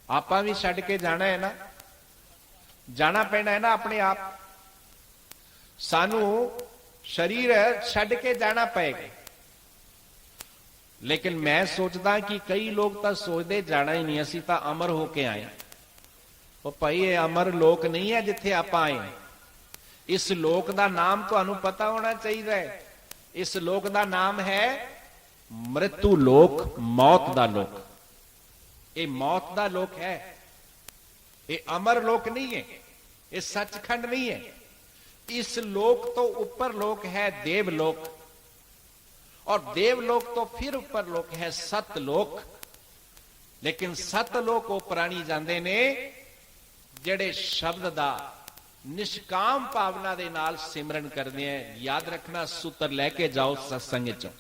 ਆਪਾਂ ਵੀ ਛੱਡ ਕੇ ਜਾਣਾ ਹੈ ਨਾ, ਜਾਣਾ ਪੈਣਾ ਹੈ ਨਾ ਆਪਣੇ ਆਪ। ਸਾਨੂੰ शरीर छड़ के जाना पएगा। लेकिन मैं सोचदा कि कई लोग तो सोचते जाना ही नहीं, असी तो अमर होके आए। वो भाई ये अमर लोक नहीं है जिथे आप आए। इस लोक का नाम तुहानू पता होना चाहिए। इस लोक का नाम है मृत्यु लोक, मौत का लोक। ये मौत का लोक है, ये अमर लोक नहीं है, ये सचखंड नहीं है। इस लोक तो ऊपर लोक है देवलोक, और देवलोक तो फिर ऊपर लोक है सतलोक। लेकिन सतलोक वो प्राणी जाते ने जेड़े शब्द दा निष्काम भावना दे नाल सिमरन करते हैं। याद रखना, सूत्र लैके जाओ सत्संग चो।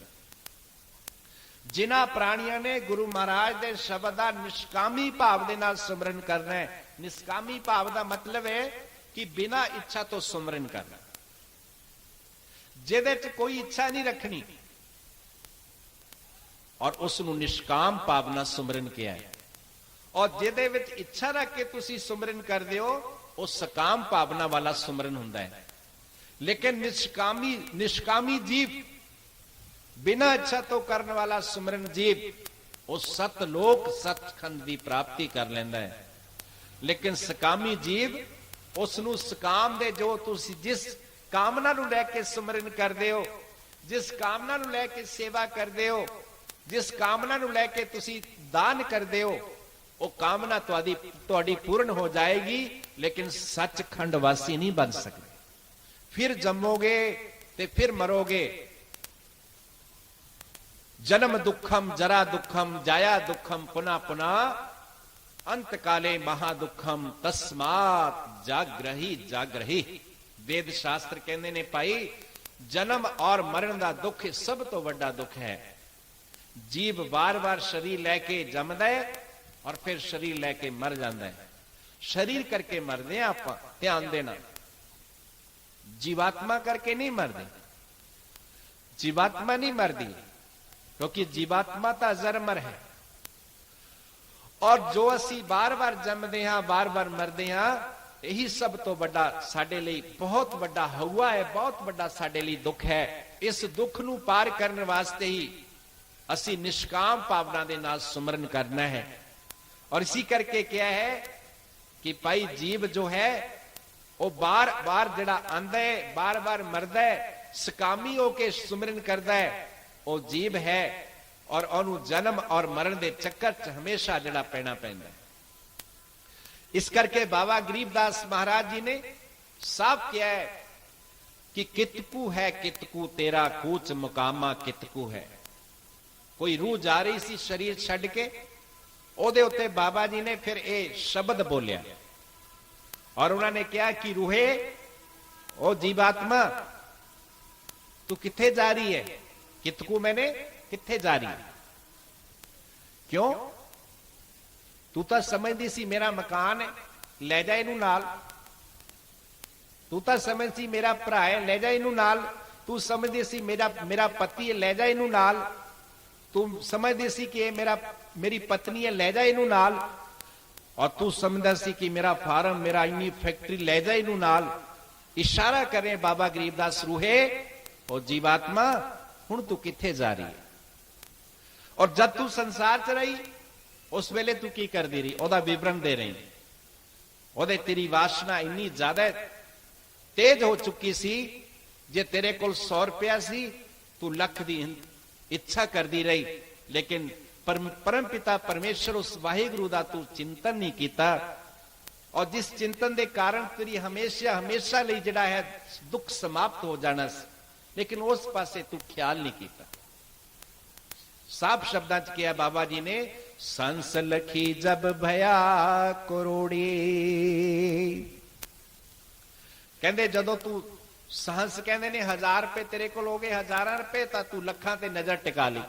जिन्हां प्राणियों ने गुरु महाराज दे शब्द दा निष्कामी भाव दे नाल सिमरन करना है। निष्कामी भाव दा मतलब है कि बिना इच्छा तो सुमरन करना, जिहदे च कोई इच्छा नहीं रखनी, और उसनू निष्काम भावना सुमरन किया है। और जिहदे विच इच्छा रख के तुसी सुमरन करदे हो, वो सकाम भावना वाला सुमरन हुंदा है। लेकिन निष्कामी जीव, बिना इच्छा तो करने वाला सुमरन जीव, वो सतलोक सचखंड की प्राप्ति कर लैंदा है। लेकिन सकामी जीव उसनू सकाम दे जो तुसी जिस कामना नू लैके सुमरन करदे हो, जिस कामना नू लैके सेवा करदे हो, जिस कामना नू लैके तुसी दान करदे हो, वो कामना तुहाडी पूर्ण हो जाएगी। लेकिन सचखंड वासी नहीं बन सकते। फिर जमोगे ते फिर मरोगे। जन्म दुखम जरा दुखम जाया दुखम पुनः पुनः अंत काले महादुखम तस्मात जाग्रही जाग्रही। वेद शास्त्र कहते ने भाई, जन्म और मरण का दुख सब तो बड़ा दुख है। जीव बार बार शरीर लैके जमदा है और फिर शरीर लैके मर जाता है। शरीर करके मरते हैं आप, ध्यान देना। जीवात्मा करके नहीं मरते। जीवात्मा नहीं मरती, क्योंकि जीवात्मा तो अजरमर है। और जो असी बार बार जमदे हां, बार बार मरदे हां, यही सब तो बड़ा साडे लई बहुत बड़ा हवा है, बहुत बड़ा साडे लई दुख है। इस दुख नू पार करने वास्ते ही असी निष्काम भावना दे नाल सुमरन करना है। और इसी करके क्या है कि भाई जीव जो है वो बार बार जड़ा आंदा है, बार बार मरदा है, सकामी होके सुमरन करदा है, वो जीव है। और उन्होंने जन्म और मरण के चक्कर च हमेशा जड़ा पैना पैंदा है। इस करके बाबा गरीबदास महाराज जी ने साफ किया है कि कितकू है कितकू तेरा कूच मुकामा कितकू है। कोई रूह जा रही सी शरीर छड़ के, ओदे उत्ते बाबा जी ने फिर ये शब्द बोलिया और उन्होंने कहा कि रूहे ओ जीवात्मा तू किथे जा रही है। कितकू मैंने किथे जा रही है, क्यों? तू तो समझदी सी मेरा मकान है, ले जा इनू नाल। तू तो समझ सी मेरा भरा है, ले जा इनू नाल। तू समझदी सी मेरा पति है, ले जा इनू नाल। तू समझदी सी कि मेरी पत्नी है, ले जा इनू नाल। और तू समझदा सी कि मेरा फार्म, मेरा इन्नी फैक्ट्री, ले जा इनू नाल। इशारा करें बाबा गरीबदास रूहे और जीवात्मा हुण तू किथे जा रही है। और जब तू संसार च रही उस वेले तू की करती रही, ओदा विवरण दे रही। ओदे तेरी वासना इन्नी ज्यादा तेज हो चुकी सी, जे तेरे कोल 100 रुपया सी तू लख दी इच्छा करती रही, लेकिन परम पिता परमेश्वर उस वाहिगुरु दा तू चिंतन नहीं किया। और जिस चिंतन के कारण तेरी हमेशा हमेशा लिए जिहड़ा है दुख समाप्त हो जाना, लेकिन उस पासे तू ख्याल नहीं किया। साफ शब्दां च किया बाबा जी ने, संस लखी जब भया करोड़ी। कहंदे जदों तू सहंस कहंदे ने 1000 रुपए तेरे कोल हो गए, 1000 रुपए तां तू लखां ते नजर टिका ली।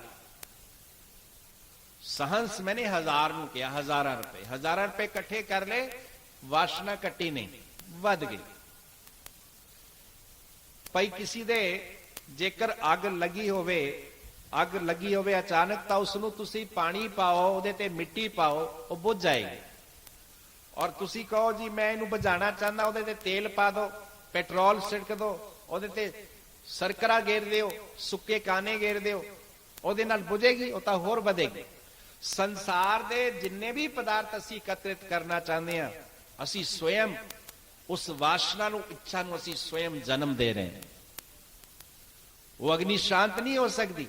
सहंस मैंने 1000 नूं किया, 1000 रुपए 1000 रुपए इकट्ठे कर ले, वासना कट्टी नहीं, वध गई। भाई किसी दे जेकर अग लगी होवे अचानक, तो उसनूं तुसीं पानी पाओ, उहदे ते मिट्टी पाओ, वो बुझ जाएगी। ਔਰ ਤੁਸੀਂ ਕਹੋ ਜੀ ਮੈਂ ਇਹਨੂੰ ਬੁਝਾਉਣਾ ਚਾਹੁੰਦਾ, ਉਹਦੇ ਤੇ ਤੇਲ ਪਾ ਦਿਓ, ਪੈਟਰੋਲ ਛਿੜਕ ਦਿਓ, ਉਹਦੇ ਤੇ ਸਰਕਰਾ ਗੇਰ ਦਿਓ, ਸੁੱਕੇ ਕਾਨੇ ਗੇਰ ਦਿਓ, ਉਹਦੇ ਨਾਲ ਬੁਝੇਗੀ? ਉਹ ਤਾਂ ਹੋਰ ਵਧੇਗੀ। ਸੰਸਾਰ ਦੇ ਜਿੰਨੇ ਵੀ ਪਦਾਰਥ ਅਸੀਂ ਇਕੱਤਰਿਤ ਕਰਨਾ ਚਾਹੁੰਦੇ ਹਾਂ, ਅਸੀਂ ਸਵਯੰ ਉਸ ਵਾਸ਼ਨਾ ਨੂੰ, ਇੱਛਾ ਨੂੰ ਅਸੀਂ ਸਵਯੰ ਜਨਮ ਦੇ ਰਹੇ ਹਾਂ। ਉਹ ਅਗਨੀ ਸ਼ਾਂਤ ਨਹੀਂ ਹੋ ਸਕਦੀ।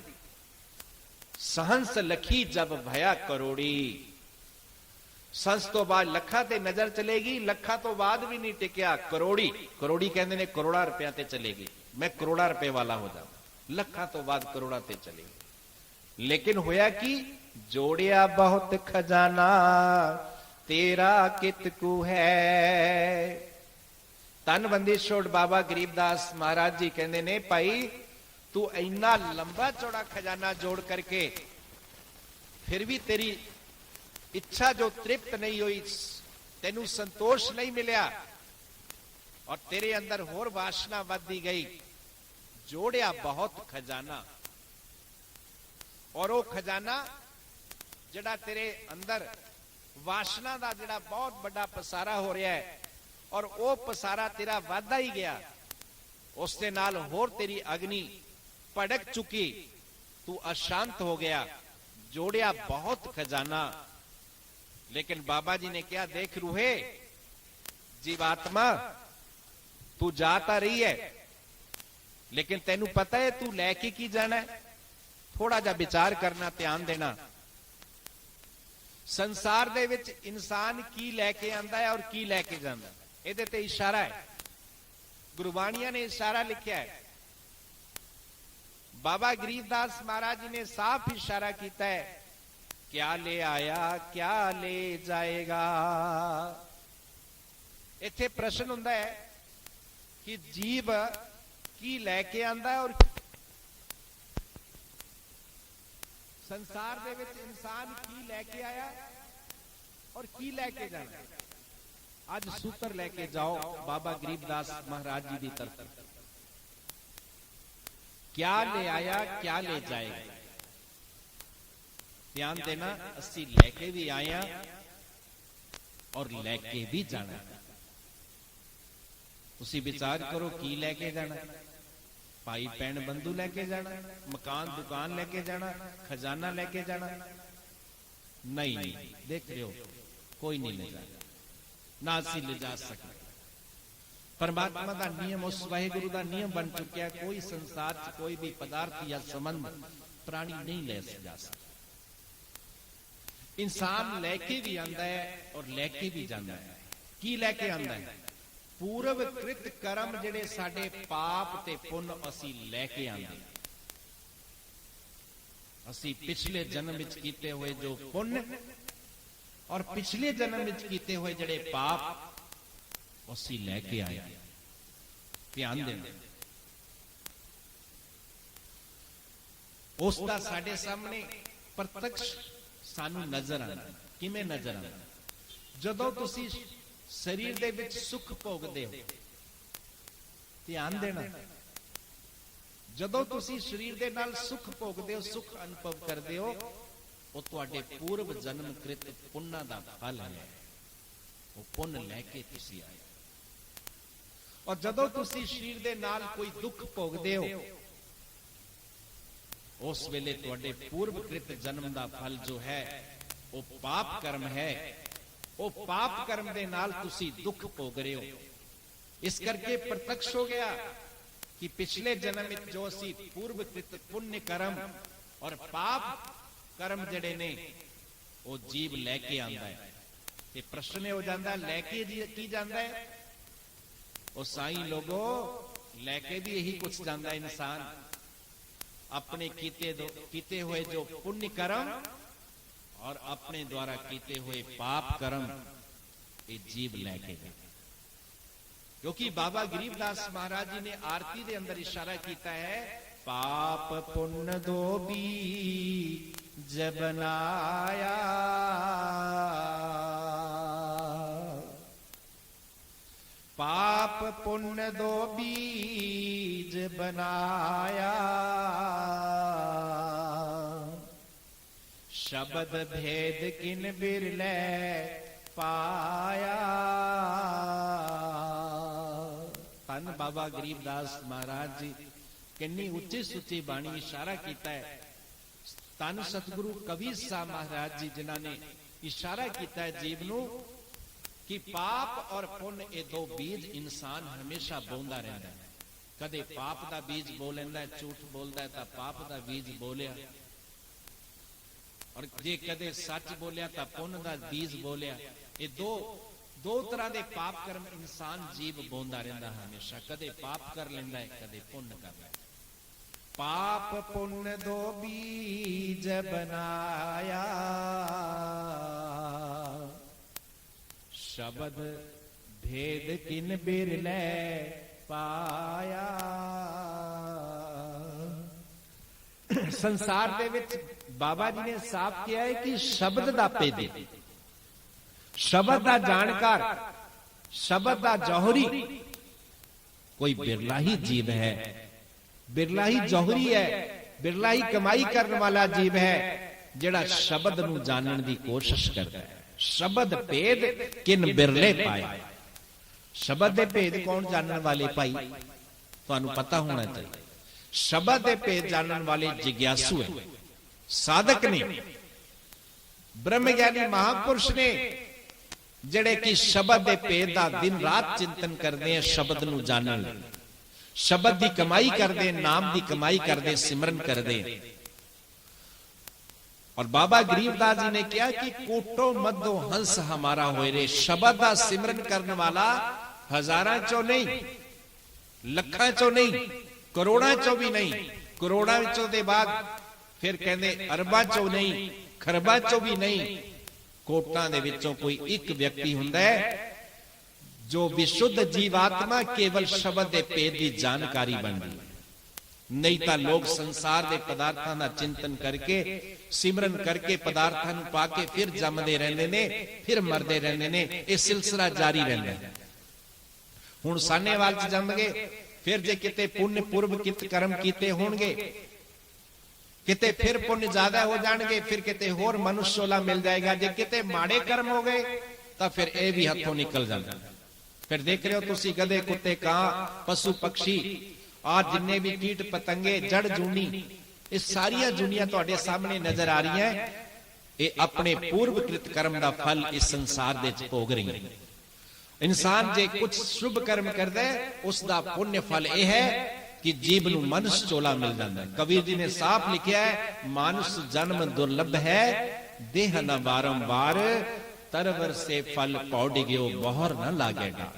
सहंस लखी जब भया करोड़ी, संस तो बाद लखा ते नजर चलेगी, लखा तो बाद भी नहीं टिकया करोड़ी, करोड़ी कहते ने करोड़ा रुपया ते चलेगी, मैं करोड़ा रुपए वाला हो जाऊं, लखा तो बाद करोड़ा ते चलेगी। लेकिन होया कि जोड़िया बहुत खजाना तेरा कितकू है। तन बंदी छोड़ बाबा गरीबदास महाराज जी कहते ने भाई तू इन्ना लंबा चौड़ा खजाना जोड़ करके फिर भी तेरी इच्छा जो तृप्त नहीं हुई, तेनू संतोष नहीं मिलिया और तेरे अंदर होर वासना बढ़ती गई। जोड़िया बहुत खजाना, और वो खजाना जड़ा तेरे अंदर वासना का जड़ा बहुत बड़ा पसारा हो रहा है, और वो पसारा तेरा वादा ही गया, उसके नाल होर तेरी अग्नि भड़क चुकी, तू अशांत हो गया। जोड़िया बहुत खजाना। लेकिन बाबा जी ने क्या, देख रूहे जीवात्मा तू जाता रही है, लेकिन तेनू पता है तू लैके की जाना है? थोड़ा जा विचार करना, ध्यान देना। संसार दे विच इंसान की लैके आंदा है और की लैके जांदा है, इहदे ते इशारा है। गुरबाणियां ने इशारा लिखा है। बाबा गरीबदास महाराज जी ने साफ इशारा किया है, क्या ले आया क्या ले जाएगा। इत्थे प्रश्न हुंदा है कि जीव की लैके आंदा है और संसार दे विच इंसान की लैके आया और की लैके जाना। आज सूत्र लैके जाओ बाबा गरीबदास महाराज जी की तरफ, क्या ले आया क्या ले जाएगा। ध्यान देना, असी लैके भी आया और लैके भी जाना। तुसी विचार करो की लैके जाना, भाई भैन बंधु लैके जाना, मकान दुकान लैके जाना, खजाना लैके जाना? नहीं, देख रहे हो कोई नहीं ले जाना, ना असी ले जा सकते। परमात्मा का नियम, उस वाहिगुरु का नियम बन चुका है, कोई संसार च कोई भी पदार्थ या संबंध प्राणी नहीं ले जा सकता। इंसान लैके भी आंदा है और लैके भी जाता है। की लैके आंदा है? पूर्व कृत कर्म जिहड़े साडे पाप ते पुण्य असी लैके आंदे। असी पिछले जन्म विच कीते हुए जो पुण्य और पिछले जन्म विच कीते हुए जिहड़े पाप असी लैके आए। ध्यान देना, उसका साडे सामने प्रत्यक्ष सानू नजर आना। किवें नजर आना? जदों तुसी शरीर दे विच सुख भोगदे हो, ध्यान देना, जदों तुसी शरीर दे नाल सुख भोगदे हो, सुख अनुभव करदे हो, वो तुहाडे पूर्व जन्म कृत पुण्य दा फल है। वो पुण्य लैके तुसी आए। और जदों तुसी शरीर दे नाल कोई दुख भोगदे हो, उस वेले तुहाडे पूर्व कृत जन्म दा फल जो है वो पाप कर्म है। वो पाप कर्म दे नाल तुसी दुख भोग रहे हो। इस करके प्रत्यक्ष हो गया कि पिछले जन्म में जो असी पूर्व कृत पुण्य कर्म और पाप कर्म जड़े ने वो जीव लैके आंदा है। ते प्रश्न हो जाता, लैके की जाता है? वो साईं लोगो लैके भी यही कुछ जाता इंसान, अपने कीते हुए जो पुण्य कर्म और अपने द्वारा कीते हुए पाप कर्म, ये जीव लैके जाता। क्योंकि बाबा गरीबदास महाराज जी ने आरती के अंदर इशारा किया है, पाप पुण्य दो बीज बनाया, पाप पुण्य दो बीज बनाया, शब्द भेद किन बिरले ਪਾਇਆ। ਧੰਨ ਬਾਬਾ ਗਰੀਬਦਾਸ ਮਹਾਰਾਜ ਜੀ ਕਿੰਨੀ ਉੱਚੀ ਸੁੱਚੀ ਬਾਣੀ ਇਸ਼ਾਰਾ ਕੀਤਾ ਹੈ। ਧੰਨ ਸਤਿਗੁਰੂ ਕਬੀਰ ਸਾਹਿਬ ਮਹਾਰਾਜ ਜੀ ਜਿਨ੍ਹਾਂ ਨੇ ਇਸ਼ਾਰਾ ਕੀਤਾ ਹੈ ਜੀਵ ਨੂੰ ਕਿ ਪਾਪ ਔਰ ਪੁੰਨ ਇਹ ਦੋ ਬੀਜ ਇਨਸਾਨ ਹਮੇਸ਼ਾ ਬੋਂਦਾ ਰਹਿੰਦਾ ਹੈ। ਕਦੇ ਪਾਪ ਦਾ ਬੀਜ ਬੋ ਲੈਂਦਾ, ਝੂਠ ਬੋਲਦਾ ਤਾਂ ਪਾਪ ਦਾ ਬੀਜ ਬੋਲਿਆ, ਔਰ ਜੇ ਕਦੇ ਸੱਚ ਬੋਲਿਆ ਤਾਂ ਪੁੰਨ ਦਾ ਬੀਜ ਬੋਲਿਆ। ਇਹ ਦੋ ਤਰ੍ਹਾਂ ਦੇ ਪਾਪ ਕਰਮ ਇਨਸਾਨ ਜੀਵ ਬੋਂਦਾ ਰਹਿੰਦਾ ਹਮੇਸ਼ਾ। ਕਦੇ ਪਾਪ ਕਰ ਲੈਂਦਾ ਹੈ, ਕਦੇ ਪੁੰਨ ਕਰ ਲੈਂਦਾ। ਪਾਪ ਪੁੰਨ ਦੋ ਬੀਜ ਬਨਾਇਆ, ਸ਼ਬਦ ਭੇਦ ਕਿਨ ਬਿਰਲੇ ਪਾਇਆ। ਸੰਸਾਰ ਦੇ ਵਿੱਚ ਬਾਬਾ ਜੀ ਨੇ ਸਾਫ਼ ਕਿਹਾ ਹੈ ਕਿ ਸ਼ਬਦ ਦਾ ਭੇਦ, ਸ਼ਬਦ ਦਾ ਜਾਣਕਾਰ, ਸ਼ਬਦ ਦਾ ਜੌਹਰੀ ਕੋਈ ਬਿਰਲਾ ਹੀ ਜੀਵ ਹੈ। ਬਿਰਲਾ ਹੀ ਜੌਹਰੀ ਹੈ, ਬਿਰਲਾ ਹੀ ਕਮਾਈ ਕਰਨ ਵਾਲਾ ਜੀਵ ਹੈ ਜਿਹੜਾ ਸ਼ਬਦ ਨੂੰ ਜਾਣਨ ਦੀ ਕੋਸ਼ਿਸ਼ ਕਰਦਾ ਹੈ। ਸ਼ਬਦ ਭੇਦ ਕਿਨ ਬਿਰਲੇ ਪਾਇਆ। ਸ਼ਬਦ ਦੇ ਭੇਦ ਕੌਣ ਜਾਣਨ ਵਾਲੇ ਭਾਈ? ਤੁਹਾਨੂੰ ਪਤਾ ਹੋਣਾ ਚਾਹੀਦਾ। ਸ਼ਬਦ ਦੇ ਭੇਦ ਜਾਣਨ ਵਾਲੇ ਜਿਗਿਆਸੂ ਹੈ, ਸਾਧਕ ਨੇ, ਬ੍ਰਹਮ ਗਿਆਨੀ ਮਹਾਪੁਰਸ਼ ਨੇ, ਜਿਹੜੇ ਕਿ ਸ਼ਬਦ ਦੇ ਭੇਦ ਦਾ ਦਿਨ ਰਾਤ ਚਿੰਤਨ ਕਰਦੇ ਆ, ਸ਼ਬਦ ਨੂੰ ਜਾਣਨ ਲਈ ਸ਼ਬਦ ਦੀ ਕਮਾਈ ਕਰਦੇ, ਨਾਮ ਦੀ ਕਮਾਈ ਕਰਦੇ, ਸਿਮਰਨ ਕਰਦੇ। और बाबा गरीबदास जी ने किया कि कोटो मध्यो हंस हमारा होए रे। शब्द का सिमरन करने वाला हजारां चो नहीं, लखां चो नहीं, करोड़ां चो भी नहीं, करोड़ां चो दे बाद फिर कहंदे अरबां चो नहीं, खरबां चो भी नहीं, कोटां दे विचों कोई एक व्यक्ति हुंदा है जो विशुद्ध जीवात्मा केवल शब्द दे भेद दी जानकारी बनदी। नहीं तो लोग संसार के पदार्थों का चिंतन करके, सिमरन करके, पदार्थों को पाके फिर जमते रहते ने, फिर मरते रहते ने। यह सिलसिला जारी रहता है। हुण सानेवाल च जम गए, फिर जे किते पुण्य पूर्व कित कर्म कीते होणगे, किते फिर पुण्य ज्यादा हो जाएंगे, फिर किते होर मनुष्योला मिल जाएगा। जे किते माड़े कर्म हो गए तो फिर यह भी हथों निकल जाता। फिर देख रहे हो तुसी गधे, कुत्ते, कां, पशु पक्षी, आज जिन्ने भी कीट पतंगे, जड़ जूनी, ये सारिया जूनियां तुहाडे सामने नजर आ रही हैं। ये अपने पूर्वकृत कर्म का फल इस संसार दे विच भोग रही है। इंसान जे कुछ शुभ कर्म करदा है, उसका पुण्य फल यह है कि जीव नूं मनुष्य चोला मिल जाता है। कबीर जी ने साफ लिखा है, मानुष जन्म दुर्लभ है, देह न बारंबार, तरवर से फल पौड़ गयो, बहर न लागेगा।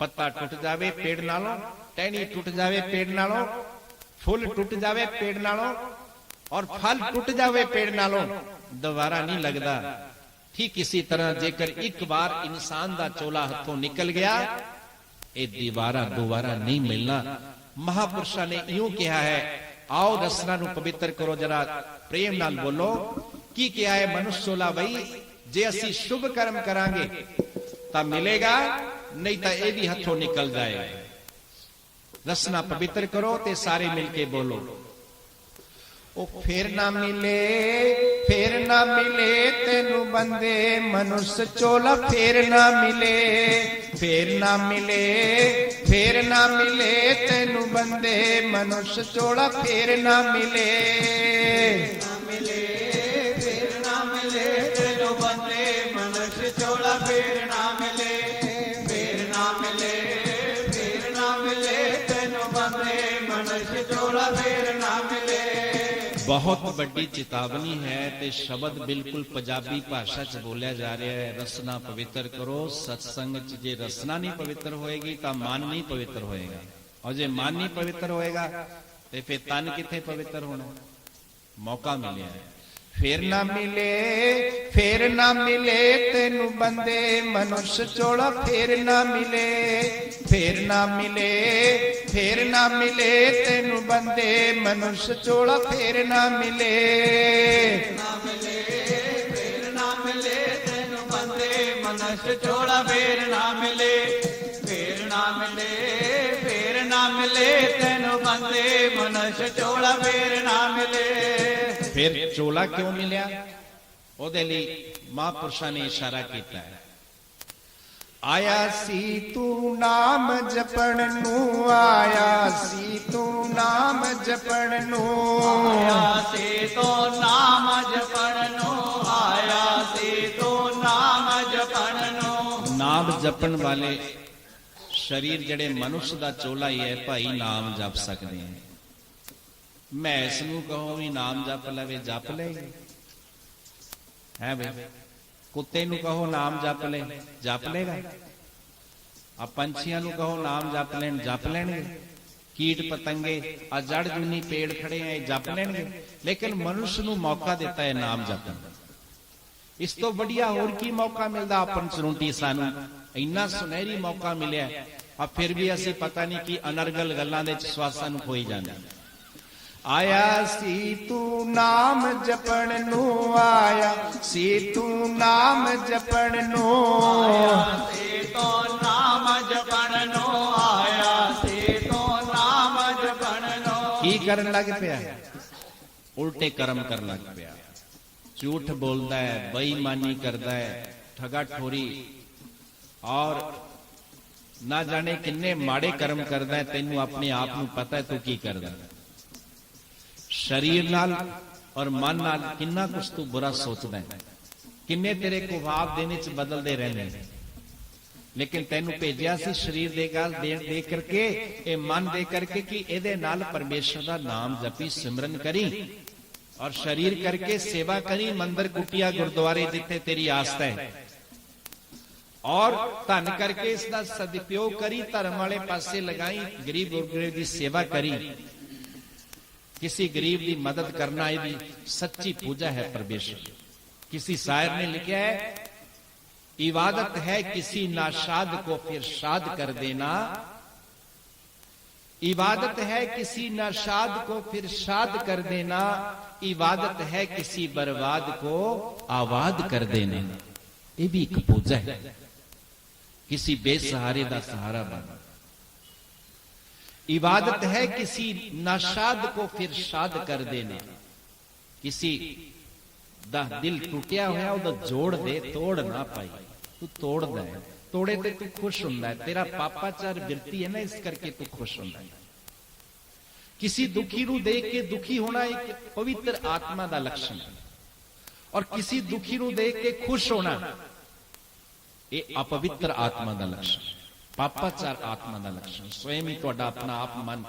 पत्ता टूट जावे पेड़ नालों, टहनी टूट जावे पेड़ नालों, फुल टूट जावे पेड़ नालों, और फल टूट जावे पेड़ नालों, दोबारा नहीं लगता। ठीक इसी तरह जेकर एक बार इंसान दा चोला हथों निकल गया, ये दोबारा नहीं मिलना। महापुरुषों ने यूं कहा है, आओ रसना नूं पवित्र करो, जरा प्रेम नाल बोलो। की क्या है मनुष्य चोला? भाई जे असी शुभ कर्म करांगे तां मिलेगा, नहीं तो यह भी हथों निकल जाएगा। रसना पवित्र करो ते सारे मिलके बोलो, ओ फिर ना मिले, फिर ना मिले तेनू बंदे मनुष्य चोला, फिर ना मिले, फिर ना मिले, फिर ना मिले तेनू बंदे मनुष्य चोला, फिर ना मिले, ना मिले, फिर ना मिले तेनू बंदे मनुष्य चोला, फिर ना मिले, फिर ना मिले, फिर ना मिले तेनू बंदे मनुष्य चोला, फिर ना मिले। बहुत बड़ी चेतावनी है ते शब्द बिल्कुल पंजाबी भाषा च बोलिया जा रहा है। रसना पवित्र करो। सत्संग च जे रसना नहीं पवित्र होएगी तो मन नहीं पवित्र होएगा, और जे मन नहीं पवित्र होएगा तो फिर तन किथे पवित्र होना? मौका मिले है। फिर ना मिले, फिर ना मिले तेनू बंदे मनुष्य चोला, फिर ना मिले, फिर ना मिले, फिर ना मिले तेनू बंदे मनुष्य चोला, फिर ना मिले, ना मिले, फिर ना मिले तेनू बंदे मनुष्य चोला, फिर ना मिले, फिर ना मिले, फिर ना मिले तेनू बंदे मनुष्य चोला, फिर ना मिले। फिर चोला क्यों मिलिया? ਉਹਦੇ ਲਈ ਮਹਾਂਪੁਰਸ਼ਾਂ ਨੇ ਇਸ਼ਾਰਾ ਕੀਤਾ ਹੈ। ਆਇਆ ਸੀ ਤੂੰ ਨਾਮ ਜਪਣ ਨੂੰ, ਆਇਆ ਸੀ ਤੂੰ ਨਾਮ ਜਪਣ ਨੂੰ, ਆਇਆ ਸੀ ਤੂੰ ਨਾਮ ਜਪਣ ਨੂੰ, ਆਇਆ ਸੀ ਤੂੰ ਨਾਮ ਜਪਣ ਨੂੰ। ਨਾਮ ਜਪਣ ਵਾਲੇ ਸਰੀਰ ਜਿਹੜੇ ਮਨੁੱਖ ਦਾ ਚੋਲਾ ਹੀ ਹੈ ਭਾਈ, ਨਾਮ ਜਪ ਸਕਦੇ ਹੈ। ਮੈਂ ਇਸ ਨੂੰ ਕਹੋ ਵੀ ਨਾਮ ਜਪ ਲਵੇ, ਜਪ ਲੈ ਹੈ ਬਈ। ਕੁੱਤੇ ਨੂੰ ਕਹੋ ਨਾਮ ਜਪ ਲੈ, ਜਪ ਲੇਗਾ। ਆ ਪੰਛੀਆਂ ਨੂੰ ਕਹੋ ਨਾਮ ਜਪ ਲੈਣ, ਜਪ ਲੈਣਗੇ। ਕੀਟ ਪਤੰਗੇ ਆ ਜੜ ਜੁਨੀ ਪੇੜ ਖੜੇ ਆ, ਇਹ ਜਪ ਲੈਣਗੇ। ਲੇਕਿਨ ਮਨੁੱਖ ਨੂੰ ਮੌਕਾ ਦਿੱਤਾ ਹੈ ਨਾਮ ਜਪਣ ਦਾ। ਇਸ ਤੋਂ ਵਧੀਆ ਹੋਰ ਕੀ ਮੌਕਾ ਮਿਲਦਾ ਆਪਾਂ ਨੂੰ? ਸਾਨੂੰ ਇੰਨਾ ਸੁਨਹਿਰੀ ਮੌਕਾ ਮਿਲਿਆ, ਆ ਫਿਰ ਵੀ ਅਸੀਂ ਪਤਾ ਨਹੀਂ ਕਿ ਅਨਰਗਲ ਗੱਲਾਂ ਦੇ ਸਵਾਸਾਂ ਨੂੰ ਖੋਈ ਜਾਂਦੇ। ਆਇਆ ਸੀ ਤੂੰ ਨਾਮ ਜਪਣ ਨੂੰ, ਆਇਆ ਸੀ ਤੂੰ ਨਾਮ ਜਪਣ ਨੂੰ, ਆਇਆ ਸੀ ਤੂੰ ਨਾਮ ਜਪਣ ਨੂੰ, ਆਇਆ ਸੀ ਤੂੰ ਨਾਮ ਜਪਣ ਨੂੰ। ਕੀ ਕਰਨ ਲੱਗ ਪਿਆ? ਉਲਟੇ ਕਰਮ ਕਰਨ ਲੱਗ ਪਿਆ। ਝੂਠ ਬੋਲਦਾ ਹੈ, ਬੇਈਮਾਨੀ ਕਰਦਾ ਹੈ, ਠਗਾ ਠੋਰੀ ਔਰ ਨਾ ਜਾਣੇ ਕਿੰਨੇ ਮਾੜੇ ਕਰਮ ਕਰਦਾ ਹੈ। ਤੈਨੂੰ ਆਪਣੇ ਆਪ ਨੂੰ ਪਤਾ ਹੈ ਤੂੰ ਕੀ ਕਰਦਾ। ਸਰੀਰ ਨਾਲ ਔਰ ਮਨ ਨਾਲ ਕਿੰਨਾ ਕੁਛ ਤੂੰ ਬੁਰਾ ਸੋਚਦਾ ਹੈ, ਕਿੰਨੇ ਤੇਰੇ ਕੁਵਾਬ ਦੇ ਵਿੱਚ ਬਦਲਦੇ ਰਹਿੰਦੇ ਨੇ। ਲੇਕਿਨ ਤੈਨੂੰ ਭੇਜਿਆ ਸੀ ਸਰੀਰ ਦੇ ਗੱਲ ਦੇ ਕਰਕੇ, ਇਹ ਮਨ ਦੇ ਕਰਕੇ ਕਿ ਇਹਦੇ ਨਾਲ ਪਰਮੇਸ਼ਰ ਦਾ ਨਾਮ ਜਪੀ, ਸਿਮਰਨ ਕਰੀ ਔਰ ਸਰੀਰ ਕਰਕੇ ਸੇਵਾ ਕਰੀ। ਮੰਦਰ ਕੁਟਿਆ ਗੁਰਦੁਆਰੇ ਜਿੱਥੇ ਤੇਰੀ ਆਸਥਾ ਹੈ, ਔਰ ਧਨ ਕਰਕੇ ਇਸ ਦਾ ਸਦਉਪਯੋਗ ਕਰੀ, ਧਰਮ ਵਾਲੇ ਪਾਸੇ ਲਗਾਈ, ਗਰੀਬ ਗੁਰਗਰੇ ਦੀ ਸੇਵਾ ਕਰੀ। किसी गरीब की मदद करना ये सच्ची पूजा है परमेश्वर। किसी शायर ने लिखा है, इबादत है किसी नाशाद को फिर शाद कर देना, इबादत है किसी नाशाद को फिर शाद कर देना, इबादत है किसी बर्बाद को आबाद कर देना। ये भी एक पूजा है, किसी बेसहारे का सहारा बनना। इबादत है किसी नाशाद को फिर शाद कर देना। किसी दा दिल टूटिया होया उदा जोड़ दे, तोड़ ना पाई। तू तोड़दा है, तोड़े ते तू खुश हुंदा है। तेरा पापाचार वृत्ति है ना, इस करके तू खुश हुंदा है। किसी दुखी नूं देख के दुखी होना एक पवित्र आत्मा दा लक्षण है, और किसी दुखी नूं देख के खुश होना ये अपवित्र आत्मा दा लक्षण है, पापाचार आत्मा का लक्षण। स्वयं ही तुहाडा अपना आप मन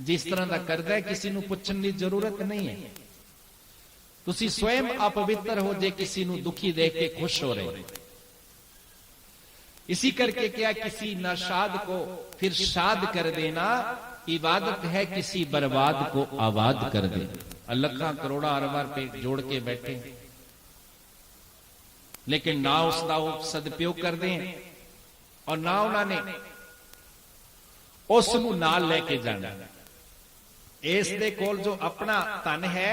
जिस तरह का करता है, किसी को पूछने की जरूरत नहीं है। तुसी स्वयं अपवित्र हो जे किसी को दुखी देख के खुश हो रहे। इसी करके क्या, किसी नाशाद को फिर शाद कर देना, इबादत है किसी बर्बाद को आबाद कर देना। लखा करोड़ा अरबां रुपए जोड़ के बैठे, लेकिन ना उसका सदुपयोग कर दें और ना उन्होंने उस नाल लेके जाना। इस दे कोल जो अपना तन है,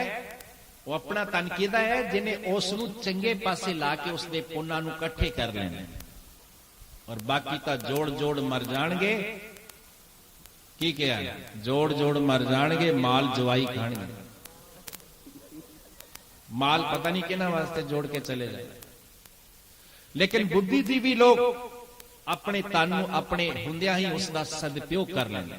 वो अपना तन किहदा है? जिन्हें उस चंगे पासे ला के उसके पुन्नां नूं इकट्ठे कर लेना, और बाकी तो जोड़ जोड़ मर जाणगे। की कहा? जोड़ जोड़ मर जाणगे, माल जवाई खाणगे। माल पता नहीं किहना वास्ते जोड़ के चले जाए। लेकिन बुद्धिजीवी लोग अपने तन नूं अपने हुंदियां ही उसका सदुपयोग कर लेंगे।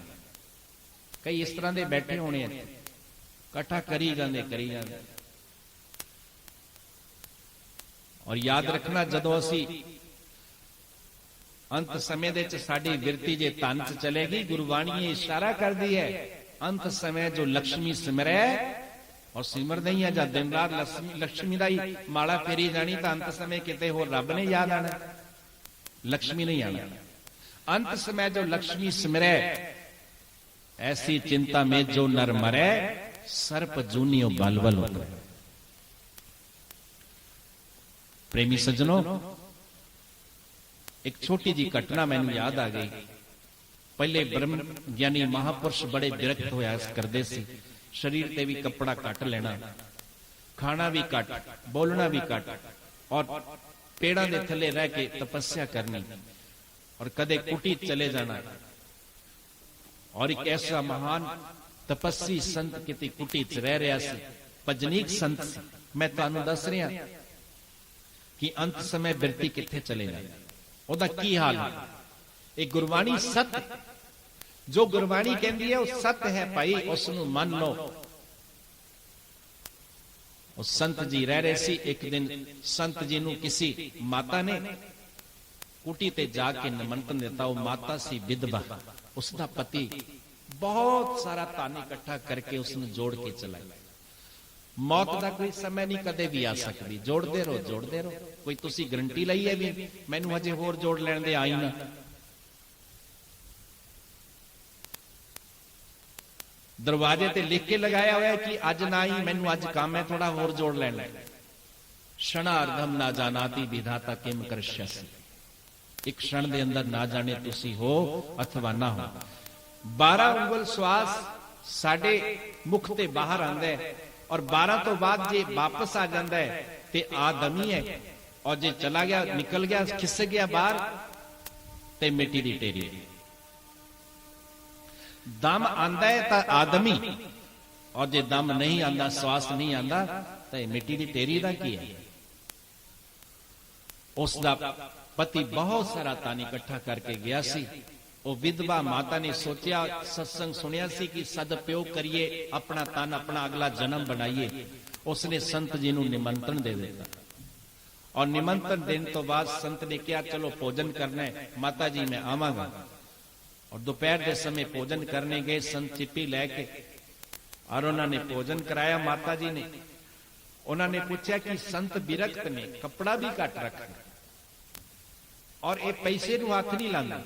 कई इस तरह के बैठे होने, इकट्ठा करी जाते करी जाते। और याद रखना, जदों असी अंत समय दे च साडी बिरती जे तन च चलेगी, गुरबाणी इशारा कर दी है, अंत समय जो लक्ष्मी सिमरै, और सिमर नहीं है जब दिन रात लक्ष्मी का ही माला फेरी जानी, तो अंत समय किते होर रब ने याद आना, लक्ष्मी नहीं आना। अंत समय जो लक्ष्मी सिमरै, ऐसी चिंता में जो नर मरै, सर्प जूनियो बलबल होता है। प्रेमी सज्जनों, एक छोटी जी घटना मैनू याद आ गई। पहले ब्रह्म ज्ञानी महापुरुष बड़े विरक्त होया करते सी, शरीर ते भी कपड़ा कट लेना, खाना भी कट, बोलना भी कट, और पेड़ा के थले रह के तपस्या करनी, और कदे कुटी चले जाना। और एक ऐसा महान तपस्वी संत किसी कुटी च रह रहा सी, भजनीक संत सी। मैं तुहानू दस रहा, ਕਿ ਅੰਤ ਸਮੇਂ ਬਿਰਤੀ ਕਿੱਥੇ ਚਲੇ ਜਾਏ, ਉਹਦਾ ਕੀ ਹਾਲ ਹੈ। ਇਹ ਗੁਰਬਾਣੀ ਸਤ, ਜੋ ਗੁਰਬਾਣੀ ਕਹਿੰਦੀ ਹੈ ਉਹ ਸਤ ਹੈ ਭਾਈ, ਉਸ ਨੂੰ ਮੰਨ ਲਓ। ਉਹ ਸੰਤ ਜੀ ਰਹਿ ਰਹੇ ਸੀ, ਇੱਕ ਦਿਨ ਸੰਤ ਜੀ ਨੂੰ ਕਿਸੇ ਮਾਤਾ ਨੇ ਕੁਟੀ ਤੇ ਜਾ ਕੇ ਨਿਮੰਤਰਣ ਦਿੱਤਾ। ਉਹ ਮਾਤਾ ਸੀ ਵਿਧਵਾ, ਉਸ ਦਾ ਪਤੀ ਬਹੁਤ ਸਾਰਾ ਧਨ ਇਕੱਠਾ ਕਰਕੇ ਉਸ ਨੂੰ ਜੋੜ ਕੇ ਚਲਾ ਗਿਆ। ਮੌਤ ਦਾ ਕੋਈ ਸਮੇਂ ਨਹੀਂ, ਕਦੇ ਵੀ ਆ ਸਕਦੀ, ਜੋੜਦੇ ਰਹੋ ਜੋੜਦੇ ਰਹੋ। ਕੋਈ ਤੁਸੀਂ ਗਰੰਟੀ ਲਈ ਹੈ ਵੀ ਮੈਨੂੰ ਹਜੇ ਹੋਰ ਜੋੜ ਲੈਣ ਦੇ, ਆਈ ਨਾ। ਦਰਵਾਜ਼ੇ ਤੇ ਲਿਖ ਕੇ ਲਗਾਇਆ ਹੋਇਆ ਕਿ ਅੱਜ ਨਾ ਹੀ, ਮੈਨੂੰ ਅੱਜ ਕੰਮ ਹੈ, ਥੋੜਾ ਹੋਰ ਜੋੜ ਲੈਣਾ। ਸ਼ਣਾਰਧਮ ਨਾ ਜਾਣਾਤੀ ਵਿਧਾਤਾ ਕਿਮ ਕਰਸ਼ਯਸੀ, ਇੱਕ क्षण ਦੇ ਅੰਦਰ ਨਾ ਜਾਣੇ ਤੁਸੀਂ ਹੋ ਅਥਵਾ ਨਾ ਹੋ। 12 ਉਂਗਲ ਸਵਾਸ ਸਾਡੇ ਮੁਖ ਤੇ ਬਾਹਰ ਆਉਂਦਾ ਹੈ, ਔਰ 12 ਤੋਂ ਬਾਅਦ ਜੇ ਵਾਪਸ ਆ ਜਾਂਦਾ ਹੈ ਤੇ ਆਦਮੀ ਹੈ, ਔਰ ਜੇ ਚਲਾ ਗਿਆ, ਨਿਕਲ ਗਿਆ, ਖਿਸਕ ਗਿਆ ਬਾਹਰ ਤੇ ਮਿੱਟੀ ਦੀ ਢੇਰੀ। ਦਮ ਆਂਦਾ ਹੈ ਤਾਂ ਆਦਮੀ, ਔਰ ਜੇ ਦਮ ਨਹੀਂ ਆਂਦਾ, ਸਵਾਸ ਨਹੀਂ ਆਂਦਾ ਤਾਂ ਇਹ ਮਿੱਟੀ ਦੀ ਢੇਰੀ ਦਾ ਕੀ ਹੈ। ਉਸ ਦਾ ਪਤੀ ਬਹੁਤ ਸਾਰਾ ਧਨ ਇਕੱਠਾ ਕਰਕੇ ਗਿਆ ਸੀ। ਉਹ ਵਿਧਵਾ ਮਾਤਾ ਨੇ ਸੋਚਿਆ, ਸਤਸੰਗ ਸੁਣਿਆ ਸੀ ਕਿ ਸਦਉਪਯੋਗ ਕਰੀਏ, ਆਪਣਾ ਧਨ, ਆਪਣਾ ਅਗਲਾ ਜਨਮ ਬਣਾਈਏ। ਉਸਨੇ ਸੰਤ ਜੀ ਨੂੰ ਨਿਮੰਤਰਣ ਦੇ ਦਿੱਤਾ, ਔਰ ਨਿਮੰਤਰਣ ਦੇਣ ਤੋਂ ਬਾਅਦ ਸੰਤ ਨੇ ਕਿਹਾ ਚਲੋ ਭੋਜਨ ਕਰਨਾ ਹੈ, ਮਾਤਾ ਜੀ ਮੈਂ ਆਵਾਂਗਾ। और दोपहर के समय भोजन करने गए संत चिप्पी लेके, और उन्होंने भोजन कराया। माता जी ने उन्होंने पूछा कि संत बिरक्त ने कपड़ा भी घट रखा और ये पैसे नूं हाथ नहीं लांदा,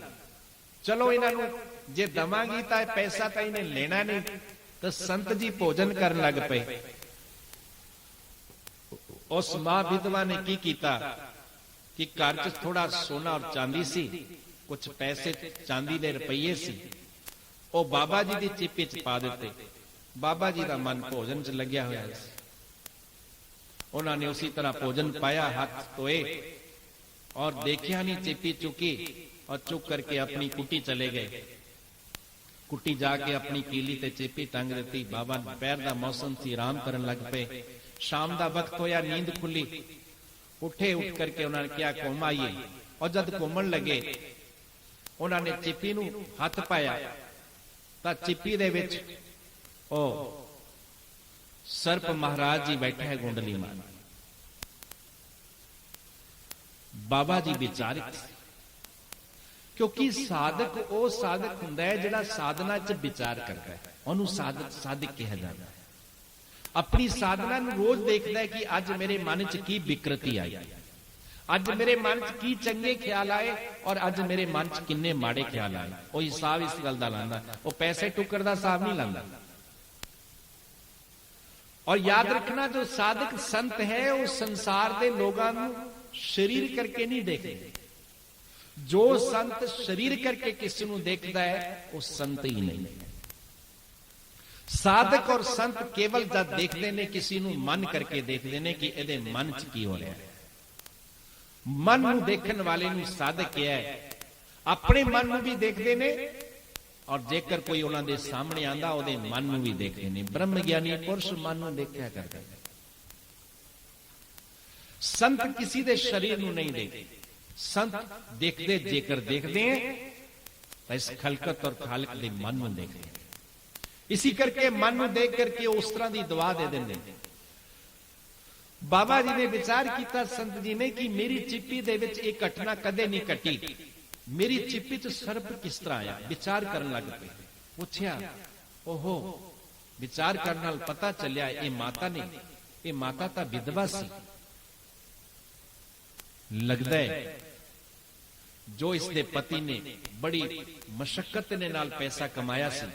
चलो इन्हों जे दवांगी तो पैसा तो इन्हें लेना नहीं। तो संत जी भोजन करन लग पे। उस मां विधवा ने की कीता कि घर च थोड़ा सोना और चांदी सी, कुछ पैसे चांदी दे रुपये सी, वो बाबा जी की चिप्पी च पा दिते। बाबा जी का मन भोजन च लग्या होया सी। उन्होंने उसी तरह भोजन पाया, हाथ धोए और देखिया नहीं, चिप्पी चुकी और चुक करके अपनी कुटी चले गए। कुटी जाके अपनी कीली ते चिप्पी टंग दी। बाबा दोपहर का मौसम सी, आराम करन लग पे। शाम का वक्त होया, नींद खुली, उठे। उठ करके उन्होंने क्या घूम आइए। और जब घूमन लगे उन्होंने चिप्पी नूं हथ पाया तो चिप्पी दे विच ओ सर्प महाराज जी बैठे है गुंडली मार। बाबा जी विचारित, क्योंकि साधक वो साधक हुंदा है जिहड़ा साधना च विचार करता है, उहनूं साधक कहा जाता है। अपनी साधना नूं रोज देखता है कि अज मेरे मन च की विकृति आई, अज मेरे मन च की चंगे ख्याल आए और अज मेरे मन च किन्ने माड़े ख्याल आए। वो हिसाब इस गल दा लांदा, वो पैसे टुकर दा हिसाब नहीं लांदा। और याद रखना, जो साधक संत है वो संसार दे लोगां नूं शरीर करके नहीं देखते। जो संत शरीर करके किसी नूं देखदा है वो संत ही नहीं। साधक और संत केवल जब देखते ने किसी नूं मन करके देखते ने कि इहदे मन च की हो रहा है। मन नूं देखण वाले नूं साधक क्या है, अपने मन नूं भी देखते ने और जेकर कोई उन्हां दे सामने आंदा उहदे मन नूं भी देखते ने। ब्रह्म ज्ञानी पुरुष मन नूं देखिया करदा है। संत किसी दे शरीर नूं नहीं देखते। संत देखते जेकर देखते हैं तो इस खलकत और खालिक दे मन नूं देखते हैं। इसी करके मन नूं देख करके उस तरह की दुआ दे देंगे। बाबा जी ने विचार किया, संत जी ने, कि मेरी चिप्पी दे विच एक घटना कदे नहीं घटी। मेरी चिप्पी च सर्प किस तरह आया। विचार करन लग पे। पूछया, ओहो, विचार करने नाल पता चलिया ये माता ने, ये माता तां विधवा सी। लगदा है जो इसके पति ने बड़ी मशक्कत ने नाल पैसा कमाया सी,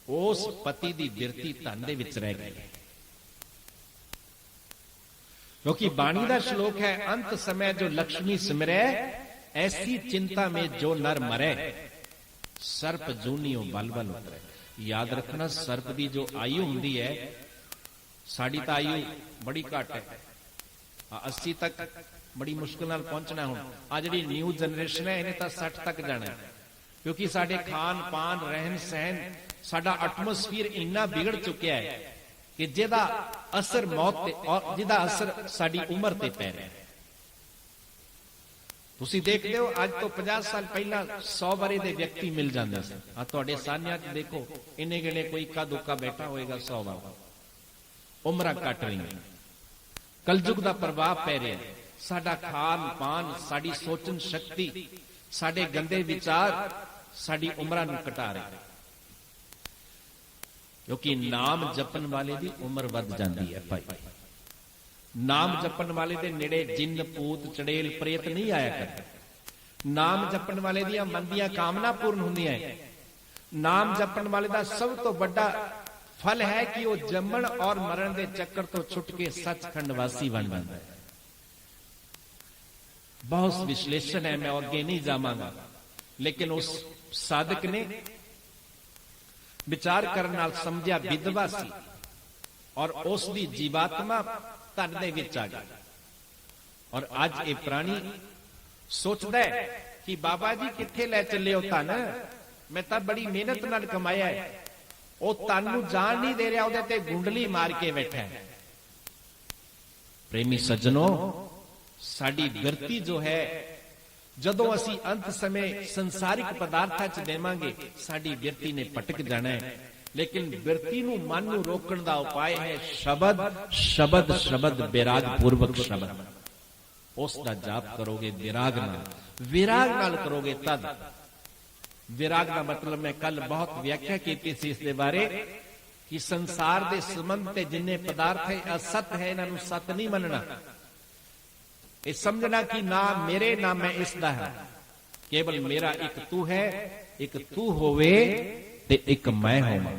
उस पति की बिरती धन दे विच रह गई। क्योंकि बाणी का श्लोक है, अंत समय जो लक्ष्मी सिमरै, ऐसी चिंता में जो नर मरे, सर्प जूनियों बल बल उतरे। याद रखना, सर्प की जो आयु होंदी है, साड़ी तो आयु बड़ी घट है, 80 तक बड़ी मुश्किल नाल पहुंचना। हुण आ जिहड़ी न्यू जनरेशन है, इन्हें तो 60 तक जाना है। क्योंकि साडे खान पान, रहन सहन, साडा एटमोस्फीयर इन्ना बिगड़ चुका है कि जिहदा असर मौत ते और जिहदा असर साडी उम्र ते पै रहा है। ਤੁਸੀਂ ਦੇਖਦੇ ਹੋ ਅੱਜ ਤੋਂ 50 ਸਾਲ ਪਹਿਲਾਂ 100 ਵਰੇ ਦੇ ਵਿਅਕਤੀ ਮਿਲ ਜਾਂਦੇ ਸੀ। ਆ ਤੁਹਾਡੇ ਸਾਹਮਣੇ ਚ ਦੇਖੋ ਇੰਨੇ ਗਿਣੇ ਕੋਈ ਇੱਕਾ ਦੁੱਕਾ ਬੈਠਾ ਹੋਏਗਾ 100 ਵਾਰ। ਉਮਰਾਂ ਕੱਟ ਰਹੀਆਂ, ਕਲਯੁਗ ਦਾ ਪ੍ਰਭਾਵ ਪੈ ਰਿਹਾ। ਸਾਡਾ ਖਾਨ ਪਾਨ, ਸਾਡੀ ਸੋਚਣ ਸ਼ਕਤੀ, ਸਾਡੇ ਗੰਦੇ ਵਿਚਾਰ ਸਾਡੀ ਉਮਰਾਂ ਨੂੰ ਘਟਾ ਰਹੇ, ਕਿਉਂਕਿ ਨਾਮ ਜਪਣ ਵਾਲੇ ਦੀ ਉਮਰ ਵੱਧ ਜਾਂਦੀ ਹੈ ਭਾਈ। ਨਾਮ ਜਪਣ ਵਾਲੇ ਦੇ ਨੇੜੇ ਜਿੰਨ ਭੂਤ ਚੜੇਲ ਪ੍ਰੇਤ ਨਹੀਂ ਆਇਆ ਕਰਦੇ। ਨਾਮ ਜਪਣ ਵਾਲੇ ਦੀਆਂ ਮਨ ਦੀਆਂ ਕਾਮਨਾ ਪੂਰਨ ਹੁੰਦੀਆਂ ਹੈ। ਨਾਮ ਜਪਣ ਵਾਲੇ ਦਾ ਸਭ ਤੋਂ ਵੱਡਾ ਫਲ ਹੈ ਕਿ ਉਹ ਜੰਮਣ ਔਰ ਮਰਨ ਦੇ ਚੱਕਰ ਤੋਂ ਛੁੱਟ ਕੇ ਸੱਚਖੰਡ ਵਾਸੀ ਬਣ ਜਾਂਦਾ ਹੈ। ਬਹੁਤ ਵਿਸ਼ਲੇਸ਼ਣ ਹੈ, ਮੈਂ ਅੱਗੇ ਨਹੀਂ ਜਾਵਾਂਗਾ, ਲੇਕਿਨ ਉਸ ਸਾਧਕ ਨੇ ਵਿਚਾਰ ਕਰਨ ਨਾਲ ਸਮਝਿਆ ਵਿਧਵਾ ਸੀ ਔਰ ਉਸ ਦੀ ਜੀਵਾਤਮਾ ਧਨ ਦੇ ਵਿੱਚ ਆ ਗਈ। ਔਰ ਅੱਜ ਇਹ ਪ੍ਰਾਣੀ ਸੋਚਦਾ ਹੈ ਕਿ ਬਾਬਾ ਜੀ ਕਿੱਥੇ ਲੈ ਚੱਲੇ ਹੋ ਧਨ, ਮੈਂ ਤਾਂ ਬੜੀ ਮਿਹਨਤ ਨਾਲ ਕਮਾਇਆ ਹੈ। ਉਹ ਧਨ ਨੂੰ ਜਾਣ ਨਹੀਂ ਦੇ ਰਿਹਾ, ਉਹਦੇ ਤੇ ਗੁੰਡਲੀ ਮਾਰ ਕੇ ਬੈਠਾ ਹੈ। ਪ੍ਰੇਮੀ ਸੱਜਣੋ, ਸਾਡੀ ਬਿਰਤੀ ਜੋ ਹੈ, ਜਦੋਂ ਅਸੀਂ ਅੰਤ ਸਮੇਂ ਸੰਸਾਰਿਕ ਪਦਾਰਥਾਂ 'ਚ ਦੇਵਾਂਗੇ, ਸਾਡੀ ਬਿਰਤੀ ਨੇ ਭਟਕ ਜਾਣਾ ਹੈ। ਲੇਕਿਨ ਬਿਰਤੀ ਨੂੰ, ਮਨ ਨੂੰ ਰੋਕਣ ਦਾ ਉਪਾਅ ਹੈ ਸ਼ਬਦ, ਸ਼ਬਦ, ਸ਼ਬਦ, ਵਿਰਾਗ ਪੂਰਵਕ ਸ਼ਬਦ। ਉਸ ਦਾ ਜਾਪ ਕਰੋਗੇ ਵਿਰਾਗ ਨਾਲ, ਵਿਰਾਗ ਨਾਲ ਕਰੋਗੇ ਤਦ। ਵਿਰਾਗ ਦਾ ਮਤਲਬ ਮੈਂ ਕੱਲ ਬਹੁਤ ਵਿਆਖਿਆ ਕੀਤੀ ਸੀ ਇਸ ਦੇ ਬਾਰੇ ਕਿ ਸੰਸਾਰ ਦੇ ਸੰਬੰਧ ਤੇ ਜਿੰਨੇ ਪਦਾਰਥ ਹੈ ਅਸਤ ਹੈ, ਇਹਨਾਂ ਨੂੰ ਸਤ ਨਹੀਂ ਮੰਨਣਾ। ਇਹ ਸਮਝਣਾ ਕਿ ਨਾ ਮੇਰੇ ਨਾ ਮੈਂ ਇਸ ਦਾ ਹੈ, ਕੇਵਲ ਮੇਰਾ ਇੱਕ ਤੂੰ ਹੈ, ਇੱਕ ਤੂੰ ਹੋਵੇ ਤੇ ਇੱਕ ਮੈਂ ਹੋਵਾਂ।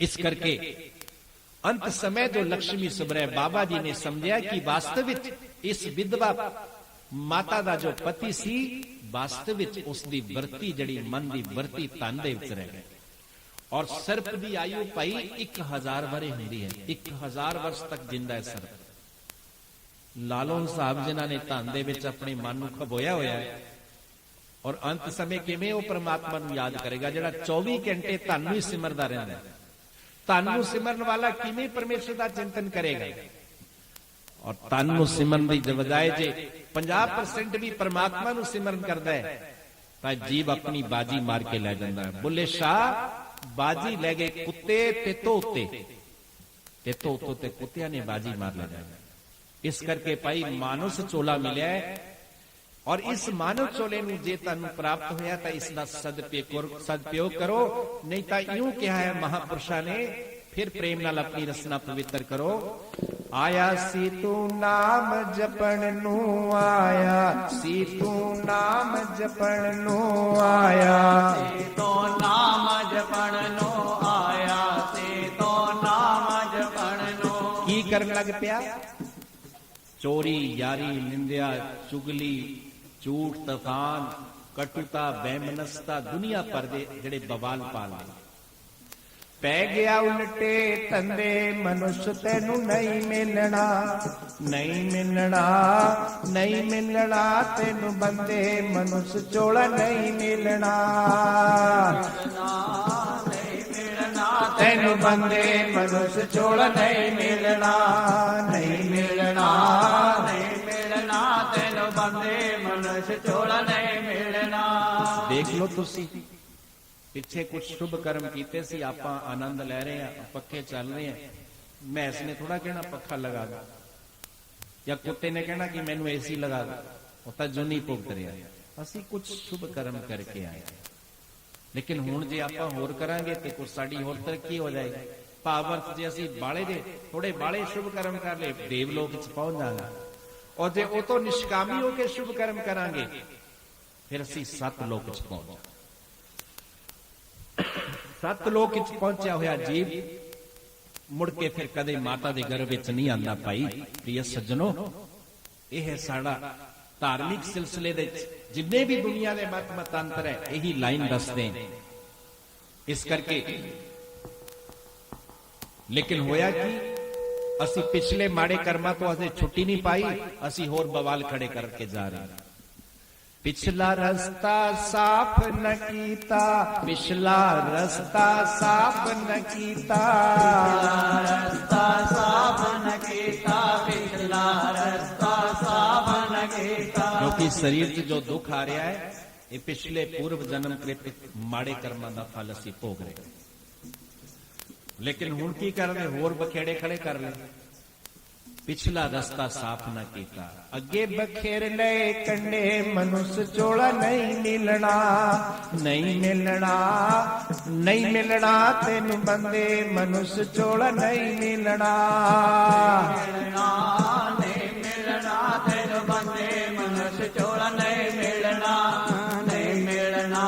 ਇਸ ਕਰਕੇ ਅੰਤ ਸਮੇਂ ਜੋ ਲక్ష్ਮੀ ਸੁਬਰੇ ਬਾਬਾ ਜੀ ਨੇ ਸਮਝਿਆ ਕਿ ਵਾਸਤਵ ਵਿੱਚ ਇਸ ਵਿਧਵਾ ਮਾਤਾ ਦਾ ਜੋ ਪਤੀ ਸੀ, ਵਾਸਤਵ ਵਿੱਚ ਉਸ ਦੀ ਵਰਤੀ, ਜਿਹੜੀ ਮਨ ਦੀ ਵਰਤੀ, ਧਨ ਦੇ ਵਿੱਚ ਰਹਿ ਗਈ। ਔਰ ਸਰਪ ਦੀ ਆਯੂ ਭਾਈ 1000 ਵਰੇ ਹੁੰਦੀ ਹੈ। 1000 ਵਰਸ਼ ਤੱਕ ਜਿੰਦਾ ਹੈ ਸਰਪ। ਲਾਲੋਂ ਸਾਹਿਬ ਜਿਨ੍ਹਾਂ ਨੇ ਧਨ ਦੇ ਵਿੱਚ ਆਪਣੇ ਮਨ ਨੂੰ ਖਬੋਇਆ ਹੋਇਆ ਹੈ, ਔਰ ਅੰਤ ਸਮੇਂ ਕਿਵੇਂ ਉਹ ਪ੍ਰਮਾਤਮਾ ਨੂੰ ਯਾਦ ਕਰੇਗਾ ਜਿਹੜਾ 24 ਘੰਟੇ ਧਨ ਨੂੰ ਹੀ ਸਿਮਰਦਾ ਰਹਿੰਦਾ ਹੈ। ਧਨ ਨੂੰ ਸਿਮਰਨ ਵਾਲਾ ਕਿਵੇਂ ਪਰਮੇਸ਼ਰ ਦਾ ਚਿੰਤਨ ਕਰੇਗਾ? ਔਰ ਧਨ ਨੂੰ ਸਿਮਰਨ ਦੀ ਬਜਾਏ ਜੇ 50% ਵੀ ਪ੍ਰਮਾਤਮਾ ਨੂੰ ਸਿਮਰਨ ਕਰਦਾ ਹੈ ਤਾਂ ਜੀਵ ਆਪਣੀ ਬਾਜੀ ਮਾਰ ਕੇ ਲੈ ਜਾਂਦਾ ਹੈ। ਬੁੱਲੇ ਸ਼ਾਹ ਬਾਜੀ ਲੈ ਗਏ ਕੁੱਤੇ ਤੇ ਤੋਤੇ, ਤੇ ਤੋਤੋਂ ਤੇ ਕੁੱਤਿਆਂ ਨੇ ਬਾਜੀ ਮਾਰ ਲੈ ਜਾਣਾ। ਇਸ ਕਰਕੇ ਭਾਈ ਮਾਨਸ ਚੋਲਾ ਮਿਲਿਆ ਹੈ, ਔਰ ਇਸ ਮਾਨਵ ਚੋਲੇ ਨੂੰ ਜੇ ਤੁਹਾਨੂੰ ਪ੍ਰਾਪਤ ਹੋਇਆ ਤਾਂ ਇਸ ਦਾ ਸਦਉਪਯੋਗ ਕਰੋ, ਨਹੀਂ ਤਾਂ ਇਉਂ ਕਿਹਾ ਹੈ ਮਹਾਪੁਰਸ਼ਾਂ ਨੇ, ਫਿਰ ਪ੍ਰੇਮ ਨਾਲ ਆਪਣੀ ਰਸਨਾ ਪਵਿੱਤਰ ਕਰੋ। ਆਇਆ ਸੀ ਤੂੰ ਨਾਮ ਜਪਣ ਨੂੰ, ਆਇਆ ਸੀ ਤੂੰ ਨਾਮ ਜਪਣ ਨੂੰ, ਆਇਆ ਸੇ ਤੋ ਨਾਮ ਜਪਣ ਨੂੰ, ਆਇਆ ਸੇ ਤੋ ਨਾਮ ਜਪਣ ਨੂੰ। ਕੀ ਕਰਨ ਲੱਗ ਪਿਆ? ਚੋਰੀ, ਯਾਰੀ, ਨਿੰਦਿਆ, ਚੁਗਲੀ, ਝੂਠ, ਤੂਫਾਨ, ਕਟੁਤਾ, ਬੇਮਨਸਤਾ, ਦੁਨੀਆ ਭਰ ਦੇ ਜਿਹੜੇ ਬਵਾਲ ਪਾਲ ਨੇ। ਪੈ ਗਿਆ ਉਲਟੇ ਧੰਦੇ, ਮਨੁੱਖ ਤੈਨੂੰ ਨਹੀਂ ਮਿਲਣਾ, ਨਹੀਂ ਮਿਲਣਾ, ਨਹੀਂ ਮਿਲਣਾ ਤੈਨੂੰ ਬੰਦੇ, ਮਨੁੱਖ ਚੋਲਾ ਨਹੀਂ ਮਿਲਣਾ, ਨਹੀਂ ਮਿਲਣਾ ਤੈਨੂੰ ਬੰਦੇ, ਮਨੁੱਖ ਚੋਲਾ ਨਹੀਂ ਮਿਲਣਾ, ਨਹੀਂ ਮਿਲਣਾ, ਨਹੀਂ ਮਿਲਣਾ ਤੈਨੂੰ ਬੰਦੇ, ਮਨੁੱਖ ਚੋਲਾ ਨਹੀਂ ਮਿਲਣਾ। ਦੇਖ ਲਓ ਤੁਸੀਂ, ਪਿੱਛੇ ਕੁਝ ਸ਼ੁਭ ਕਰਮ ਕੀਤੇ ਸੀ, ਆਪਾਂ ਆਨੰਦ ਲੈ ਰਹੇ ਹਾਂ, ਪੱਖੇ ਚੱਲ ਰਹੇ ਆ। ਮੈਸ ਨੇ ਥੋੜਾ ਕਹਿਣਾ ਪੱਖਾ ਲਗਾ ਦੋ, ਜਾਂ ਕੁੱਤੇ ਨੇ ਕਹਿਣਾ ਕਿ ਮੈਨੂੰ ਏਸੀ ਲਗਾ ਦੋ, ਉਹ ਤਾਂ ਜੁਨੀ ਭੁਗਤ ਰਿਹਾ। ਅਸੀਂ ਕੁਝ ਸ਼ੁਭ ਕਰਮ ਕਰਕੇ ਆਏ, ਲੇਕਿਨ ਹੁਣ ਜੇ ਆਪਾਂ ਹੋਰ ਕਰਾਂਗੇ ਤੇ ਕੁਝ ਸਾਡੀ ਹੋਰ ਤਰੱਕੀ ਹੋ ਜਾਏਗੀ। ਭਾਵਰਤ ਜੇ ਅਸੀਂ ਬਾਲੇ ਦੇ ਥੋੜੇ ਬਾਲੇ ਸ਼ੁਭ ਕਰਮ ਕਰ ਲਏ, ਦੇਵਲੋਕ ਵਿੱਚ ਪਹੁੰਚ ਜਾਣਾ। ਔਰ ਜੇ ਉਹ ਤੋਂ ਨਿਸ਼ਕਾਮੀ ਹੋ ਕੇ ਸ਼ੁਭ ਕਰਮ ਕਰਾਂਗੇ, ਫਿਰ ਅਸੀਂ ਸੱਤ ਲੋਕ ਵਿੱਚ ਪਹੁੰਚ ਜਾਵਾਂਗੇ। ਸੱਤ ਲੋਕ ਵਿੱਚ ਪਹੁੰਚਿਆ ਹੋਇਆ ਜੀਵ ਮੁੜ ਕੇ ਫਿਰ ਕਦੇ ਮਾਤਾ ਦੇ ਗਰਭ ਵਿੱਚ ਨਹੀਂ ਆਉਂਦਾ। ਭਾਈ ਪ੍ਰਿਯ ਸੱਜਣੋ, ਇਹ ਹੈ ਸਾਡਾ ਧਾਰਮਿਕ ਸਿਲਸਿਲੇ ਦੇ ਜਿੰਨੇ ਵੀ ਦੁਨੀਆ ਦੇ ਮਤ ਮਤਾਂਤਰ ਹੈ, ਇਹੀ ਲਾਈਨ ਦੱਸਦੇ ਨੇ। ਇਸ ਕਰਕੇ ਲੇਕਿਨ ਹੋਇਆ ਕਿ ਅਸੀਂ ਪਿਛਲੇ ਮਾੜੇ ਕਰਮਾਂ ਤੋਂ ਅਸੀਂ ਛੁੱਟੀ ਨਹੀਂ ਪਾਈ, ਅਸੀਂ ਹੋਰ ਬਵਾਲ ਖੜੇ ਕਰਕੇ ਜਾ ਰਹੇ ਹਾਂ। ਪਿਛਲਾ ਰਸਤਾ ਸਾਫ ਨ ਕੀਤਾ, ਪਿਛਲਾ ਰਸਤਾ ਸਾਫ ਨ ਕੀਤਾ, ਰਸਤਾ ਸਾਫ ਨ ਕੀਤਾ, ਪਿਛਲਾ ਰਸਤਾ ਸਾਫ ਨ ਦੇਤਾ। ਕਿਉਂਕਿ ਸਰੀਰ 'ਚ ਜੋ ਦੁੱਖ ਆ ਰਿਹਾ ਹੈ ਇਹ ਪਿਛਲੇ ਪੂਰਵ ਜਨਮ ਕ੍ਰਿਤ ਮਾੜੇ ਕਰਮਾਂ ਦਾ ਫਲ ਅਸੀਂ ਭੋਗ ਰਹੇ ਹਾਂ। ਲੇਕਿਨ ਹੁਣ ਕੀ ਕਰਦੇ, ਹੋਰ ਬਖੇੜੇ ਖੜੇ ਕਰ ਲਏ, ਪਿਛਲਾ ਰਸਤਾ ਸਾਫ਼ ਨਾ ਕੀਤਾ। ਅੱਗੇ ਬਖੇਰ ਲਏ ਕੰਡੇ ਮਨੁੱਖ ਚੋਲਾ ਨਹੀਂ ਮਿਲਣਾ, ਨਹੀਂ ਮਿਲਣਾ, ਨਹੀਂ ਮਿਲਣਾ ਤੈਨੂੰ ਬੰਦੇ ਮਨੁੱਖ ਚੋਲਾ ਨਹੀਂ ਮਿਲਣਾ। ਨਹੀਂ ਮਿਲਣਾ ਤੈਨੂੰ ਬੰਦੇ ਮਨੁੱਖ ਚੋਲਾ ਨਹੀਂ ਮਿਲਣਾ, ਨਹੀਂ ਮਿਲਣਾ,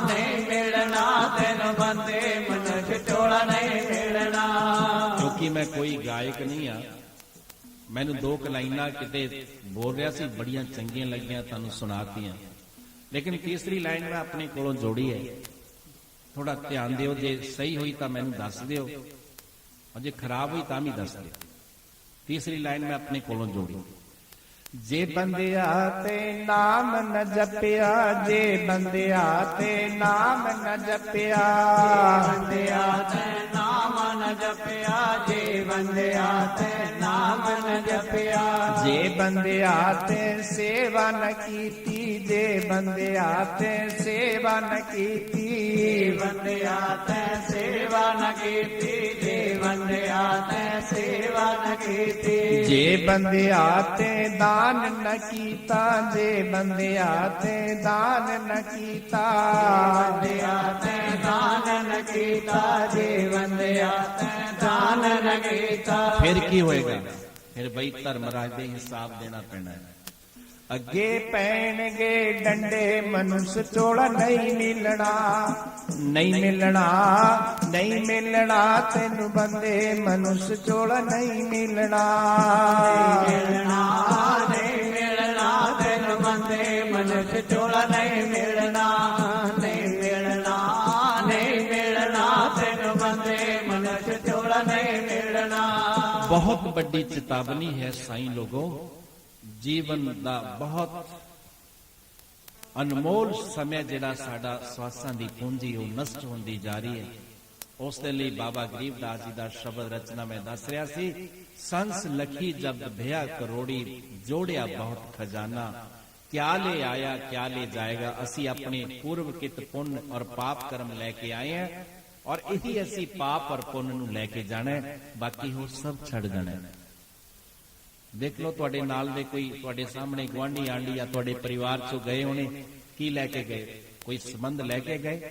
ਨਹੀਂ ਮਿਲਣਾ ਤੈਨੂੰ ਬੰਦੇ ਮਨੁੱਖ ਚੋਲਾ ਨਹੀਂ ਮਿਲਣਾ। ਕਿਉਂਕਿ ਮੈਂ ਕੋਈ ਗਾਇਕ ਨਹੀਂ ਆ, ਮੈਨੂੰ ਦੋ ਕੁ ਲਾਈਨਾਂ ਕਿਤੇ ਬੋਲ ਰਿਹਾ ਸੀ, ਬੜੀਆਂ ਚੰਗੀਆਂ ਲੱਗੀਆਂ, ਤੁਹਾਨੂੰ ਸੁਣਾਤੀਆਂ। ਲੇਕਿਨ ਤੀਸਰੀ ਲਾਈਨ ਮੈਂ ਆਪਣੇ ਕੋਲੋਂ ਜੋੜੀ ਹੈ, ਥੋੜਾ ਧਿਆਨ ਦਿਓ। ਜੇ ਸਹੀ ਹੋਈ ਤਾਂ ਮੈਨੂੰ ਦੱਸ ਦਿਓ, ਔਰ ਜੇ ਖਰਾਬ ਹੋਈ ਤਾਂ ਵੀ ਦੱਸ ਦਿਓ। ਤੀਸਰੀ ਲਾਈਨ ਮੈਂ ਆਪਣੇ ਕੋਲੋਂ ਜੋੜੀ। ਜੇ ਬੰਦਿਆ ਤੇ ਨਾਮ ਨ ਜਪਿਆ, ਜੇ ਬੰਦਿਆ ਤੇ ਨਾਮ ਨ ਜਪਿਆ, ਬੰਦਿਆ ਤੇ ਨਾਮ ਨ ਜਪਿਆ, ਜੇ ਬੰਦਿਆ ਤੇ ਨਾਮ ਨ ਜਪਿਆ। ਜੇ ਬੰਦਿਆ ਤੇ ਸੇਵਾ ਨ ਕੀਤੀ, ਜੇ ਬੰਦਿਆ ਤੇ ਸੇਵਾ ਨ ਕੀਤੀ, ਬੰਦਿਆ ਤੇ ਸੇਵਾ ਨ ਕੀਤੀ, ਜੇ ਬੰਦਿਆ ਤੇ ਸੇਵਾ ਨ ਕੀਤੀ। ਜੇ ਬੰਦਿਆ ਤੇ ਦਾਨ ਨ ਕੀਤਾ, ਜੇ ਬੰਦਿਆ ਤੇ ਦਾਨ ਨ ਕੀਤਾ, ਬੰਦਿਆ ਤੇ ਦਾਨ ਨ ਕੀਤਾ, ਜੇ ਬੰਦਿਆ ਤੇ ਦਾਨ ਨ ਕੀਤਾ। ਫਿਰ ਕੀ ਹੋਏਗਾ? ਫਿਰ ਬਈ ਧਰਮਰਾਜ ਦੇ ਹਿਸਾਬ ਦੇਣਾ ਪੈਣਾ ਹੈ। ਅੱਗੇ ਪੈਣਗੇ ਡੰਡੇ ਮਨੁੱਖ ਚੋਲਾ ਨਹੀਂ ਮਿਲਣਾ, ਨਹੀਂ ਮਿਲਣਾ, ਨਹੀਂ ਮਿਲਣਾ ਤੈਨੂੰ ਬੰਦੇ ਮਨੁੱਖ ਚੋਲਾ ਨਹੀਂ ਮਿਲਣਾ। ਮਿਲਣਾ ਨਹੀਂ ਮਿਲਣਾ ਤੈਨੂੰ ਬੰਦੇ ਮਨੁੱਖ ਚੋਲਾ ਨਹੀਂ ਮਿਲਣਾ, ਨਹੀਂ ਮਿਲਣਾ, ਨਹੀਂ ਮਿਲਣਾ ਤੈਨੂੰ ਬੰਦੇ ਮਨੁੱਖ ਚੋਲਾ ਨਹੀਂ ਮਿਲਣਾ। ਬਹੁਤ ਵੱਡੀ ਚੇਤਾਵਨੀ ਹੈ ਸਾਈਂ ਲੋਗੋ। ਜੀਵਨ ਦਾ ਬਹੁਤ ਅਨਮੋਲ ਸਮੇਂ ਜਿਹੜਾ ਸਾਡਾ ਸਵਾਸਾਂ ਦੀ ਪੂੰਜੀ ਉਹ ਨਸ਼ਟ ਹੁੰਦੀ ਜਾ ਰਹੀ ਹੈ। ਉਸ ਦੇ ਲਈ ਬਾਬਾ ਗਰੀਬਦਾਸ ਜੀ ਦਾ ਸ਼ਬਦ ਰਚਨਾ ਮੈਂ ਦੱਸ ਰਿਹਾ ਸੀ। ਸੰਸ ਲਖੀ ਜਬ ਭਿਆ ਕਰੋੜੀ, ਜੋੜਿਆ ਬਹੁਤ ਖਜ਼ਾਨਾ, ਕਿਆ ਲੈ ਆਇਆ ਕਿਆ ਲੈ ਜਾਏਗਾ। ਅਸੀਂ ਆਪਣੇ ਪੂਰਵ ਕਿਤ ਪੁੰਨ ਔਰ ਪਾਪ ਕਰਮ ਲੈ ਕੇ ਆਏ ਹਾਂ, ਔਰ ਇਹੀ ਅਸੀਂ ਪਾਪ ਔਰ ਪੁੰਨ ਨੂੰ ਲੈ ਕੇ ਜਾਣਾ ਹੈ, ਬਾਕੀ ਹੋਰ ਸਭ ਛੱਡ ਜਾਣਾ ਹੈ। ਦੇਖ ਲਓ ਤੁਹਾਡੇ ਨਾਲ ਦੇ ਕੋਈ ਤੁਹਾਡੇ ਸਾਹਮਣੇ ਗੁਆਂਢੀ ਆਂਢੀ ਜਾਂ ਤੁਹਾਡੇ ਪਰਿਵਾਰ ਚੋਂ ਗਏ ਹੋਣੇ, ਕੀ ਲੈ ਕੇ ਗਏ? ਕੋਈ ਸੰਬੰਧ ਲੈ ਕੇ ਗਏ?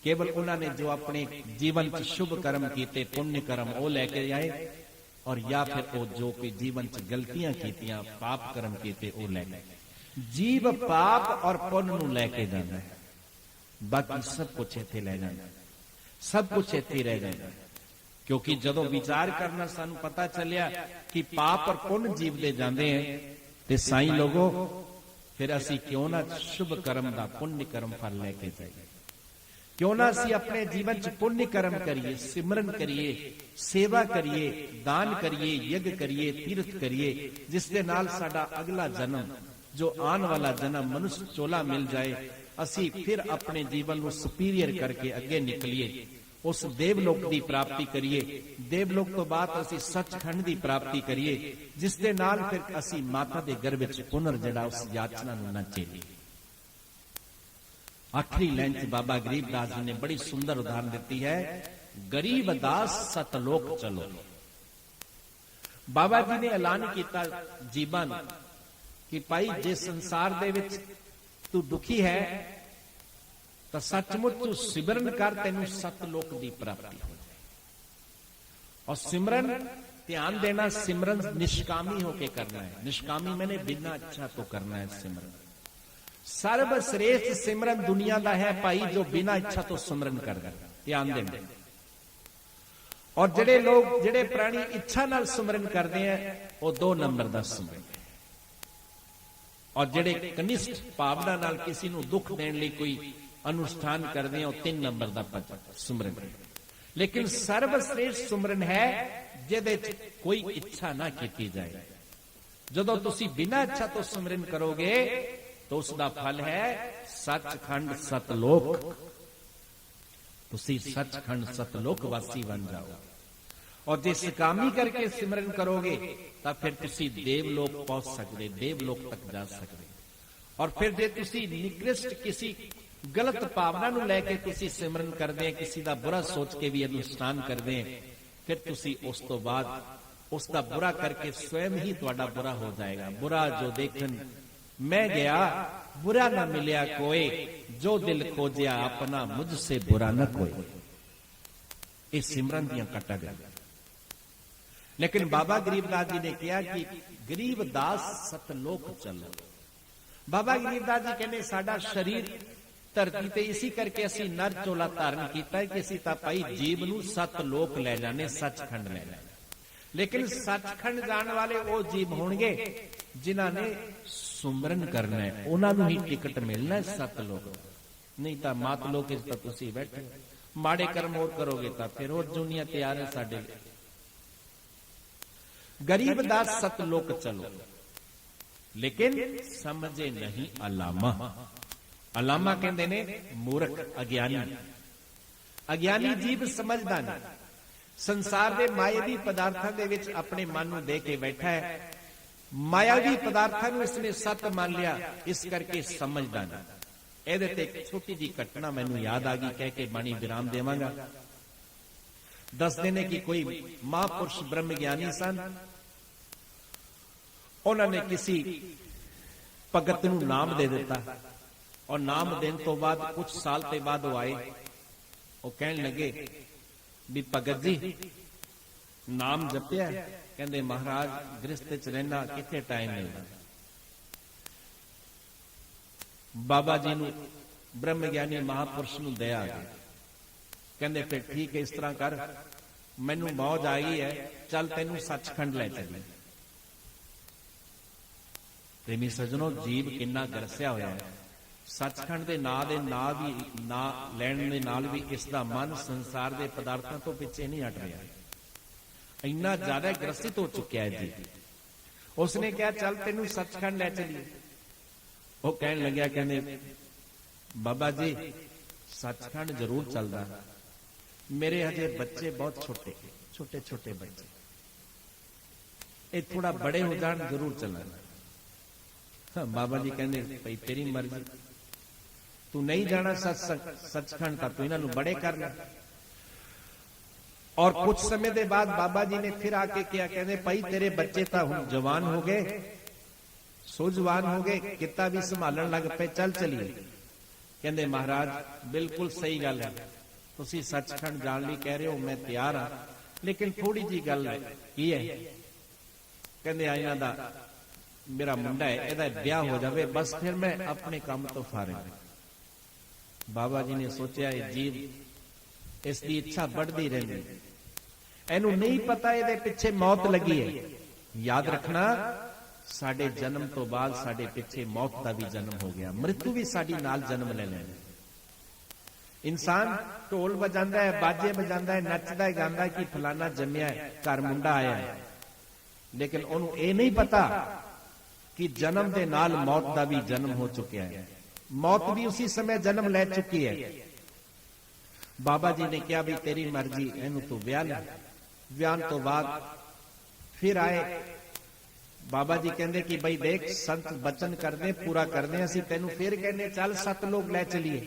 ਕੇਵਲ ਉਹਨਾਂ ਨੇ ਜੋ ਆਪਣੇ ਜੀਵਨ 'ਚ ਸ਼ੁਭ ਕਰਮ ਕੀਤੇ, ਪੁੰਨ ਕਰਮ ਉਹ ਲੈ ਕੇ ਆਏ, ਔਰ ਜਾਂ ਫਿਰ ਉਹ ਜੋ ਕੋਈ ਜੀਵਨ 'ਚ ਗਲਤੀਆਂ ਕੀਤੀਆਂ, ਪਾਪ ਕਰਮ ਕੀਤੇ ਉਹ ਲੈ ਗਏ। ਜੀਵ ਪਾਪ ਔਰ ਪੁੰਨ ਨੂੰ ਲੈ ਕੇ ਜਾਂਦਾ ਹੈ, ਬਾਕੀ ਸਭ ਕੁਝ ਇੱਥੇ ਲੈ ਜਾਂਦਾ, ਸਭ ਕੁਝ ਇੱਥੇ ਰਹਿ ਜਾਂਦਾ। ਕਿਉਂਕਿ ਜਦੋਂ ਵਿਚਾਰ ਕਰਨਾ ਸਾਨੂੰ ਪਤਾ ਚੱਲਿਆ ਕਿ ਪਾਪ ਔਰ ਪੁੰਨ ਜੀਵ ਦੇ ਜਾਂਦੇ ਹੈ, ਤੇ ਸਾਈਂ ਲੋਗੋ ਫਿਰ ਅਸੀਂ ਕਿਉਂ ਨਾ ਸ਼ੁਭ ਕਰਮ ਦਾ ਪੁੰਨ ਕਰਮ ਫਲ ਲੈ ਕੇ ਜਾਈਏ? ਕਿਉਂ ਨਾ ਅਸੀਂ ਆਪਣੇ ਜੀਵਨ 'ਚ ਪੁੰਨ ਕਰਮ ਕਰੀਏ, ਸਿਮਰਨ ਕਰੀਏ, ਸੇਵਾ ਕਰੀਏ, ਦਾਨ ਕਰੀਏ, ਯੱਗ ਕਰੀਏ, ਤੀਰਥ ਕਰੀਏ, ਜਿਸ ਦੇ ਨਾਲ ਸਾਡਾ ਅਗਲਾ ਜਨਮ, ਜੋ ਆਉਣ ਵਾਲਾ ਜਨਮ ਮਨੁੱਖ ਚੋਲਾ ਮਿਲ ਜਾਏ। ਅਸੀਂ ਫਿਰ ਆਪਣੇ ਜੀਵਨ ਨੂੰ ਸੁਪੀਰੀਅਰ ਕਰਕੇ ਅੱਗੇ ਨਿਕਲੀਏ, ਉਸ ਦੇਵਲੋਕ ਦੀ ਪ੍ਰਾਪਤੀ ਕਰੀਏ। ਦੇਵਲੋਕ ਤੋਂ ਬਾਅਦ ਅਸੀਂ ਸੱਚਖੰਡ ਦੀ ਪ੍ਰਾਪਤੀ ਕਰੀਏ, ਜਿਸ ਦੇ ਨਾਲ ਫਿਰ ਅਸੀਂ ਮਾਤਾ ਦੇ ਗਰਭ ਵਿੱਚ ਪੁਨਰ ਜਿਹੜਾ ਉਸ ਯਾਤਨਾ ਨੂੰ ਨਾ ਝੇਲੀਏ। ਆਖਰੀ ਲਾਈਨ 'ਚ ਬਾਬਾ ਗਰੀਬਦਾਸ ਜੀ ਨੇ ਬੜੀ ਸੁੰਦਰ ਉਦਾਹਰਨ ਦਿੱਤੀ ਹੈ, ਗਰੀਬ ਦਾਸ ਸਤਲੋਕ ਚਲੋ। ਬਾਬਾ ਜੀ ਨੇ ਐਲਾਨ ਕੀਤਾ ਜੀਵਨ ਕਿ ਭਾਈ ਜੇ ਸੰਸਾਰ ਦੇ ਵਿੱਚ ਤੂੰ ਦੁਖੀ ਹੈ ਤਾਂ ਸੱਚਮੁੱਚ ਤੂੰ ਸਿਮਰਨ ਕਰ, ਤੈਨੂੰ ਸਤਲੋਕ ਦੀ ਪ੍ਰਾਪਤੀ ਹੋ ਜਾਏ। ਔਰ ਸਿਮਰਨ, ਧਿਆਨ ਦੇਣਾ, ਸਿਮਰਨ ਨਿਸ਼ਕਾਮੀ ਹੋਕੇ ਕਰਨਾ ਹੈ। ਨਿਸ਼ਕਾਮੀ ਮੈਨੇ ਬਿਨਾਂ ਇੱਛਾ ਤੋਂ ਕਰਨਾ ਹੈ ਸਿਮਰਨ। ਸਰਬ श्रेष्ठ सिमरन दुनिया का है भाई जो बिना इच्छा तो सिमरन करदा। ध्यान देना। और जेडे लोग जेडे प्राणी इच्छा नाल सिमरन करते हैं वो 2 नंबर का सिमरन है, और जेडे कनिष्ठ भावना नाल किसी नूं दुख देने लई कोई अनुष्ठान करते हैं वो 3 नंबर का सिमरन है। लेकिन सर्वश्रेष्ठ सिमरन है जिहदे च कोई इच्छा ना की जाए। जदों तुसीं बिना इच्छा तो सिमरन करोगे तो उसका फल है सचखंड सतलोक। तुसी सचखंड सतलोक वासी बन जाओ। ਔਰ ਜੇ ਸਕਾਮੀ ਕਰਕੇ ਸਿਮਰਨ ਕਰੋਗੇ ਤਾਂ ਫਿਰ ਤੁਸੀਂ ਦੇਵਲੋਕ ਪਹੁੰਚ ਸਕਦੇ, ਦੇਵਲੋਕ ਤੱਕ ਜਾ ਸਕਦੇ। ਔਰ ਫਿਰ ਜੇ ਤੁਸੀਂ ਨਿਕ੍ਰਿਸ਼ਟ ਕਿਸੇ ਗਲਤ ਭਾਵਨਾ ਨੂੰ ਲੈ ਕੇ ਤੁਸੀਂ ਸਿਮਰਨ ਕਰਦੇ ਆ, ਕਿਸੇ ਦਾ ਬੁਰਾ ਸੋਚ ਕੇ ਵੀ ਇਹਨੂੰ ਇਸ਼ਨਾਨ ਕਰਦੇ ਆ, ਫਿਰ ਤੁਸੀਂ ਉਸ ਤੋਂ ਬਾਅਦ ਉਸ ਦਾ ਬੁਰਾ ਕਰਕੇ ਸਵੈਮ ਹੀ ਤੁਹਾਡਾ ਬੁਰਾ ਹੋ ਜਾਏਗਾ। ਬੁਰਾ ਜੋ ਦੇਖਣ ਮੈਂ ਗਿਆ, बुरा न मिलिया कोई, जो दिल खोजिया अपना मुझसे बुरा न कोई। ये सिमरन दियां कटा गया। लेकिन बाबा गरीबदास जी ने कहा कि गरीबदास सतलोक चलो। बाबा गरीबदास जी कहने साडा शरीर धरती ते इसी करके असी नर चोला धारण किया है कि असी तां भाई जीव नूं सतलोक ले जाने, सचखंड ले जाने। लेकिन सचखंड जाने वाले वो जीव होंगे जिन्हां ने सुमरन करना है, उन्होंने ही टिकट मिलना है सतलोक। नहीं तो मातलोक तो तुसी बैठे माड़े कर्म और करोगे तो फिर और दुनिया तैयार है साडे। गरीबदास सतलोक चलो, लेकिन समझे नहीं अलामा। अलामा कहते ने मूर्ख, अज्ञानी। अज्ञानी जीव समझदा नहीं, संसार के मायावी पदार्थों के विच अपने मन नूं दे के बैठा है। मायावी पदार्थों को इसने सत मान लिया, इस करके समझदा नहीं। ਇਹਦੇ ਤੇ ਇੱਕ ਛੋਟੀ ਜੀ ਘਟਨਾ ਮੈਨੂੰ ਯਾਦ ਆ ਗਈ, ਕਹਿ ਕੇ ਬਾਣੀ ਵਿਰਾਮ ਦੇਵਾਂਗਾ। ਦੱਸਦੇ ਨੇ ਕਿ ਕੋਈ ਮਹਾਂਪੁਰਸ਼ ਬ੍ਰਹਮ ਗਿਆਨੀ ਸਨ, ਉਹਨਾਂ ਨੇ ਕਿਸੇ ਭਗਤ ਨੂੰ ਨਾਮ ਦੇ ਦਿੱਤਾ ਔਰ ਨਾਮ ਦੇਣ ਤੋਂ ਬਾਅਦ ਕੁਝ ਸਾਲ ਤੇ ਬਾਅਦ ਉਹ ਆਏ, ਉਹ ਕਹਿਣ ਲੱਗੇ ਵੀ ਭਗਤ ਜੀ ਨਾਮ ਜਪਿਆ? ਕਹਿੰਦੇ ਮਹਾਰਾਜ ਗ੍ਰਸਤ ਚ ਰਹਿਣਾ, ਕਿੱਥੇ ਟਾਈਮ ਮਿਲਦਾ। ਬਾਬਾ ਜੀ ਨੂੰ ਬ੍ਰਹਮ ਗਿਆਨੀ ਮਹਾਪੁਰਸ਼ ਨੂੰ ਦਇਆ ਆ ਗਈ। ਕਹਿੰਦੇ ਫਿਰ ਠੀਕ ਹੈ, ਇਸ ਤਰ੍ਹਾਂ ਕਰ, ਮੈਨੂੰ ਮੌਜ ਆ ਗਈ ਹੈ, ਚੱਲ ਤੈਨੂੰ ਸੱਚਖੰਡ ਲੈ ਚੱਲੀਏ। ਪ੍ਰੇਮੀ ਸੱਜਣੋ, ਜੀਵ ਕਿੰਨਾ ਗਰਸਿਆ ਹੋਇਆ ਹੈ। ਸੱਚਖੰਡ ਦੇ ਨਾਂ ਲੈਣ ਦੇ ਨਾਲ ਵੀ ਇਸ ਦਾ ਮਨ ਸੰਸਾਰ ਦੇ ਪਦਾਰਥਾਂ ਤੋਂ ਪਿੱਛੇ ਨਹੀਂ ਹਟ ਰਿਹਾ, ਇੰਨਾ ਜ਼ਿਆਦਾ ਗ੍ਰਸਿਤ ਹੋ ਚੁੱਕਿਆ ਹੈ ਜੀ। ਉਸਨੇ ਕਿਹਾ ਚੱਲ ਤੈਨੂੰ ਸੱਚਖੰਡ ਲੈ ਚਲੀਏ। ਉਹ ਕਹਿਣ ਲੱਗਿਆ, ਕਹਿੰਦੇ ਬਾਬਾ ਜੀ ਸੱਚਖੰਡ ਜ਼ਰੂਰ ਚੱਲਦਾ, ਮੇਰੇ ਹਜੇ ਬੱਚੇ ਬਹੁਤ ਛੋਟੇ ਛੋਟੇ ਬੱਚੇ, ਇਹ ਥੋੜਾ ਬੜੇ ਹੋ ਜਾਣ ਜ਼ਰੂਰ ਚੱਲਾਂਗੇ। ਬਾਬਾ ਜੀ ਕਹਿੰਦੇ ਭਈ ਤੇਰੀ ਮਰਜ਼ੀ, ਤੂੰ ਨਹੀਂ ਜਾਣਾ ਸੱਚਖੰਡ ਤਾਂ ਤੂੰ ਇਹਨਾਂ ਨੂੰ ਬੜੇ ਕਰ ਲੈ। और कुछ समय के बाद बाबा जी ने फिर आके किया, कहते भाई तेरे बच्चे तो हुण जवान हो गए, सूझवान हो गए, किता भी संभालन लग पे, चल चलिए। कहते महाराज बिल्कुल सही गल है, तुसी सचखंड जान लई कह रहे हो, मैं तैयार हाँ, लेकिन थोड़ी जी गल की है। कहते इन्हां दा मेरा मुंडा है, इहदा ब्याह हो जाए बस फिर मैं अपने काम तो फारिग। बाबा जी ने सोचा ये जीव इसकी इच्छा बढ़ती रहती, इनू नहीं पता ये पिछे मौत लगी है। याद रखना, साडे जन्म तो बाद साडे पिछे मौत का भी जन्म हो गया, मृत्यु भी साडी नाल जन्म ले लेना। इंसान ढोल बजांदा है, बाजे बजांदा है, नचदा है, गांदा है कि फलाना जम्मिया है, घर मुंडा आया है, लेकिन उन्होंने ये नहीं पता कि जन्म के नाल मौत का भी जन्म हो चुका है, मौत भी उसी समय जन्म ले चुकी है। बाबा जी ने कहा भी तेरी मर्जी, इनू तू ब्याह ले। ब्याह तो बाद फिर आए बाबा जी कहते कि भाई देख संत बचन करने पूरा करने, असी तेनू फिर कहने चल सतलोक ले चलिए।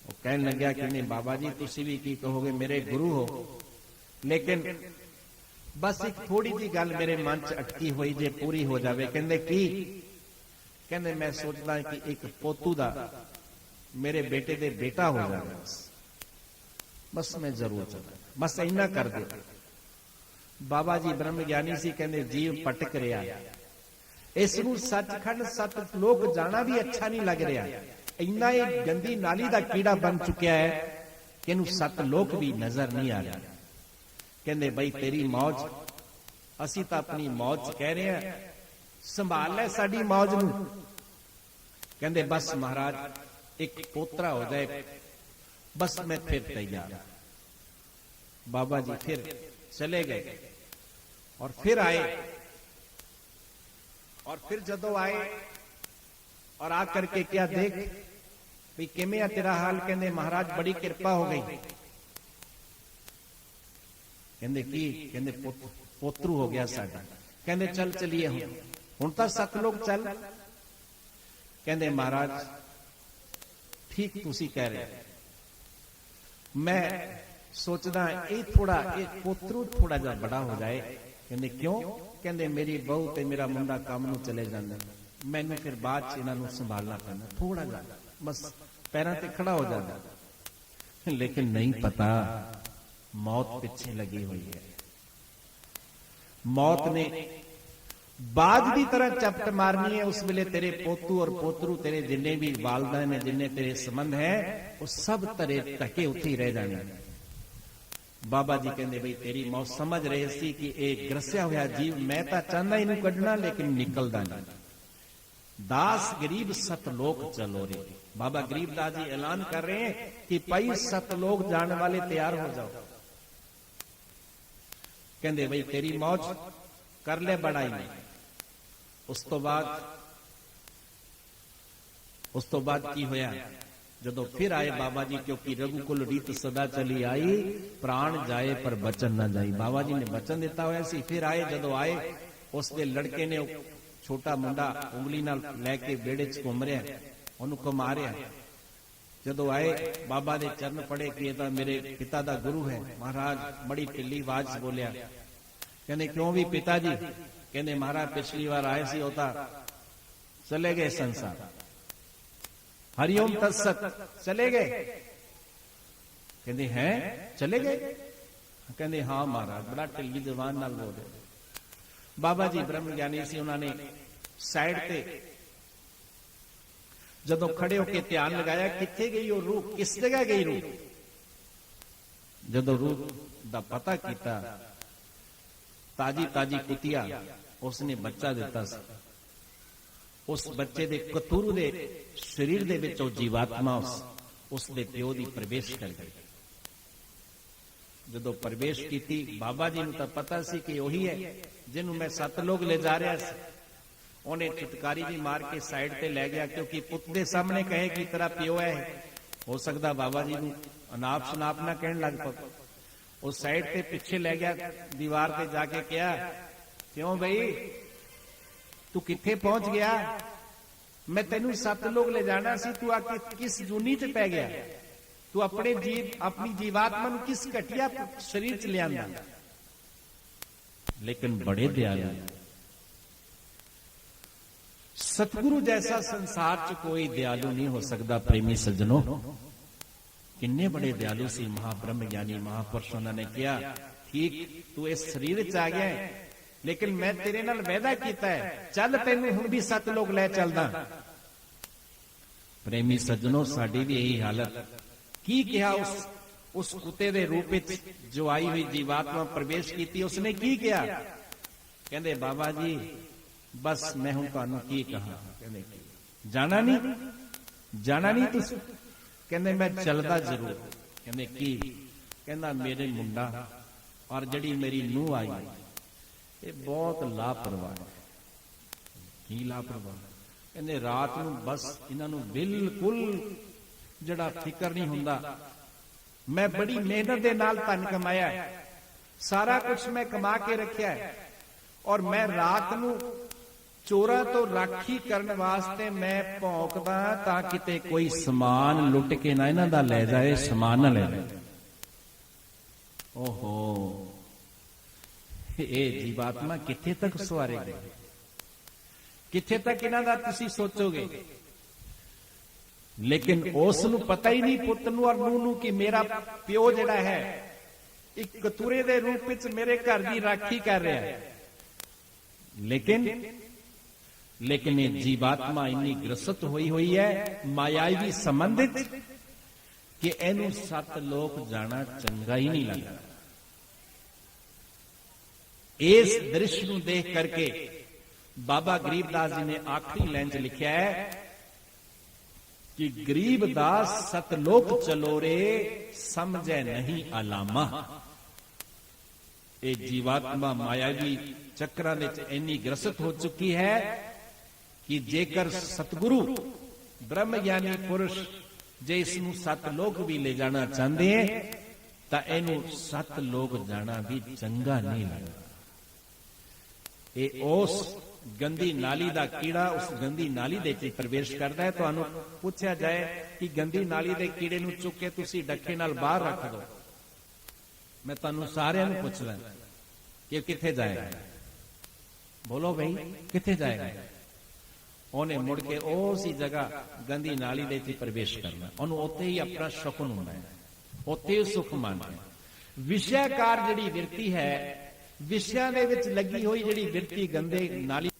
वो कहने लग्या कि नहीं बाबा जी तुसी भी की कहोगे, मेरे गुरु हो, लेकिन बस एक थोड़ी जी गल मेरे मन च अटकी हुई जे पूरी हो जाए। कहते की? कहते मैं सोचदा कि एक पोतू दा मेरे बेटे दे बेटा हो जाए, बस मैं जरूर चला, बस इन्ना कर दे। बाबा जी ब्रह्म ज्ञानी सी, कहते जीव पटक रहा, इसनू सचखंड सतलोक जाना भी अच्छा नहीं लग रहा, इन्ना एक गंदी नाली का कीड़ा बन चुका है कि इनू सतलोक भी नजर नहीं आ रहा। कहते भाई तेरी मौज, असी तो अपनी मौज कह रहे हैं, संभाल ले साडी मौज नू। कहते बस महाराज एक पोतरा हो जाए, बस मैं फिर तैयार। बाबा जी फिर चले गए और फिर आए, और फिर जदों आए और आकर के क्या देख भी किमें तेरा हाल? कहते महाराज बड़ी कृपा हो गई, ਕਹਿੰਦੇ ਕੀ? ਕਹਿੰਦੇ ਪੋਤਰੂ ਹੋ ਗਿਆ ਸਾਡਾ। ਕਹਿੰਦੇ ਚੱਲ ਚਲੀਏ ਹੁਣ ਤਾਂ 7 ਲੋਕ ਚੱਲ। ਕਹਿੰਦੇ ਮਹਾਰਾਜ ਠੀਕ ਤੁਸੀਂ ਕਹਿ ਰਹੇ, ਮੈਂ ਸੋਚਦਾ ਇਹ ਪੋਤਰੂ ਥੋੜਾ ਜਿਹਾ ਬੜਾ ਹੋ ਜਾਏ। ਕਹਿੰਦੇ ਕਿਉਂ? ਕਹਿੰਦੇ ਮੇਰੀ ਬਹੂ ਤੇ ਮੇਰਾ ਮੁੰਡਾ ਕੰਮ ਨੂੰ ਚਲੇ ਜਾਂਦੇ, ਮੈਨੂੰ ਫਿਰ ਬਾਅਦ ਚ ਇਹਨਾਂ ਨੂੰ ਸੰਭਾਲਣਾ ਪੈਂਦਾ, ਥੋੜਾ ਜਿਹਾ ਬਸ ਪੈਰਾਂ ਤੇ ਖੜਾ ਹੋ ਜਾਂਦਾ। ਲੇਕਿਨ ਨਹੀਂ ਪਤਾ ਮੌਤ ਪਿੱਛੇ ਲੱਗੀ ਹੋਈ ਹੈ। ਮੌਤ ਨੇ ਬਾਜ ਦੀ ਤਰ੍ਹਾਂ ਚਪਟ ਮਾਰਨੀ ਹੈ। ਉਸ ਵੇਲੇ ਤੇਰੇ ਪੋਤੂ ਔਰ ਪੋਤਰੂ, ਤੇਰੇ ਜਿੰਨੇ ਵੀ ਵਾਲਦਾ ਨੇ, ਜਿੰਨੇ ਤੇਰੇ ਸੰਬੰਧ ਹੈ, ਉਹ ਸਭ ਤੇਰੇ ਢਕੇ ਉੱਥੇ ਹੀ ਰਹਿ ਜਾਣੇ। ਬਾਬਾ ਜੀ ਕਹਿੰਦੇ ਬਈ ਤੇਰੀ ਮੌਤ ਸਮਝ ਰਹੇ ਸੀ ਕਿ ਇਹ ਗਰਸਿਆ ਹੋਇਆ ਜੀਵ, ਮੈਂ ਤਾਂ ਚਾਹੁੰਦਾ ਇਹਨੂੰ ਕੱਢਣਾ ਲੇਕਿਨ ਨਿਕਲਦਾ ਨਹੀਂ। दास गरीब सतलोक चलो रे। बाबा गरीबदास जी ऐलान कर रहे हैं कि भाई सतलोक जाने वाले तैयार हो जाओ। कहते भाई तेरी मौज कर ले बड़ाई में। उस तो बाद की होया, जदों फिर आए बाबा जी, क्योंकि रघुकुल रीत सदा चली आई, प्राण जाए पर बचन न जाई। बाबा जी ने बचन दिता होया सी। फिर आए, जदों आए उसके लड़के ने छोटा मुंडा उंगली नाल लैके बेड़े च घूम रहा, उन्होंने घुमा रहा। जदों आए बाबा दे चरण पड़े कि ये मेरे पिता दा गुरु है। महाराज बड़ी ढिली आवाज च बोलिया, कहने क्यों भी पिता जी? कहने महाराज पिछली बार आए सी, होता चले गए संसार, हरिओम तत्सत, चले गए। कहते हैं चले गए? कहते हाँ महाराज, बड़ा ढिली जबान नाल बोल रहे। बाबा जी ब्रह्म ज्ञानी सी, उन्होंने साइड ते जदों खड़े होके ध्यान लगाया, किथे गई वो रूह, किस जगह गई रूह? जदों रूह दा पता किया, ताजी ताजी कुतिया उसने बच्चा दिता सी। उस बच्चे दे कतूरू दे शरीर दे विच ओ जीवात्मा उस दे प्यो दी प्रवेश कर गई। जदों प्रवेश की, बाबा जी नूं तां पता सी कि वही है जिन्हों मैं 7 लोग ले जा रहा सी। उन्हें चितकारी जी मार के साइड ते ले गया, क्योंकि पुत दे सामने कहे कि तेरा प्यो है, हो सकता बाबा जी नूं अनाप शनाप ना कहन लग पा। उस साइड ते पिछे ले गया, दीवार ते जाके कहा, क्यों भाई तू किथे पहुंच गया? मैं तेनू 7 लोग ले जाना सी, तू आके किस जूनी च पै गया? तू अपनी जीवात्मा नूं किस घटिया शरीर च ले आंदा? लेकिन बड़े दयालु, सतगुरु जैसा संसार च कोई दयालु नहीं हो सकता। प्रेमी सज्जनों, किन्ने बड़े दयालु सी महाब्रह्म ज्ञानी महापुरुष। उन्होंने कहा, ठीक तू इस शरीर च आ गया है, लेकिन मैं तेरे नाल वादा कीता है, चल तेनू हुण भी 7 लोग लै चलदा। प्रेमी सज्जनों, साडी भी यही हालत। की कहा उस कुत्ते दे रूप विच जो आई हुई जीवात्मा प्रवेश की, उसने की किया? कहंदे बाबा जी बस मैं हुण तुहानू की कहा? कहंदे जाना नहीं तुसीं? कहंदे मैं चलदा जरूर। कहंदे की? कहंदा मेरे मुंडा और जड़ी मेरी नूह आई, ये बहुत लापरवाह है। की लापरवाह? कहंदे रात नूं बस इन्हां नूं बिल्कुल जड़ा फिकर नहीं हुंदा। मैं बड़ी मेहनत दे नाल धन कमाया, सारा कुछ मैं कमा के रखिया है, और मैं रात नूं चोरा तो राखी करने वास्ते मैं भौंकदा तां किते कोई समान लुट के ना इन्हां दा ले जाए, समान ना ले जाए। ओहो, ये जीवात्मा किथे तक सवारेगी? किथे तक इन्हां दा तुसीं सोचोगे? लेकिन उस नूं पता ही नहीं, पुत नूं और नूह नूं, कि मेरा प्यो जिहड़ा है एक कतूरे दे रूप विच मेरे घर दी राखी कर रहा है। लेकिन ये जीवात्मा इन्नी ग्रसित हुई है मायावी संबंधित कि इहनूं 7 लोक जाना चंगा ही नहीं लगता। इस दृश्य नूं देख करके बाबा गरीबदास जी ने आखिरी लाइन च लिखा है कि गरीबदास 7 लोक चलो रे, समझे नहीं अलामा। ये जीवात्मा मायावी चक्रां विच इन्नी ग्रसित हो चुकी है कि जेकर सतगुरु ब्रह्म ज्ञानी पुरुष जे इसनूं 7 लोक भी ले जाना चाहते हैं, ਤਾਂ ਇਹਨੂੰ 7 ਲੋਕ ਜਾਣਾ ਵੀ ਚੰਗਾ ਨਹੀਂ ਲੱਗਦਾ। ਇਹ ਉਸ ਗੰਦੀ ਨਾਲੀ ਦਾ ਕੀੜਾ ਉਸ ਗੰਦੀ ਨਾਲੀ ਦੇ ਵਿੱਚ ਪ੍ਰਵੇਸ਼ ਕਰਦਾ ਹੈ। ਤੁਹਾਨੂੰ ਪੁੱਛਿਆ ਜਾਏ ਕਿ ਗੰਦੀ ਨਾਲੀ ਦੇ ਕੀੜੇ ਨੂੰ ਚੁੱਕ ਕੇ ਤੁਸੀਂ ਡੱਕੇ ਨਾਲ ਬਾਹਰ ਰੱਖ ਦਿਓ, ਮੈਂ ਤੁਹਾਨੂੰ ਸਾਰਿਆਂ ਨੂੰ ਪੁੱਛਦਾ ਕਿ ਕਿੱਥੇ ਜਾਏਗਾ? ਬੋਲੋ ਬਈ, ਕਿੱਥੇ ਜਾਏਗਾ? ਉਹਨੇ ਮੁੜ ਕੇ ਉਸੇ ਜਗ੍ਹਾ ਗੰਦੀ ਨਾਲੀ ਦੇ ਵਿੱਚ ਪ੍ਰਵੇਸ਼ ਕਰਨਾ। ਉਹਨੂੰ ਉੱਥੇ ਹੀ ਆਪਣਾ ਸ਼ਕਨ ਹੁੰਦਾ ਹੈ, ਉੱਥੇ ਹੀ ਸੁਖ ਮੰਨਦਾ ਹੈ। ਵਿਸ਼ਿਆਕਾਰ ਜਿਹੜੀ ਵਿਰਤੀ ਹੈ, ਵਿਸ਼ਿਆਂ ਦੇ ਵਿੱਚ ਲੱਗੀ ਹੋਈ ਜਿਹੜੀ ਵਿਰਤੀ ਗੰਦੇ ਨਾਲੀ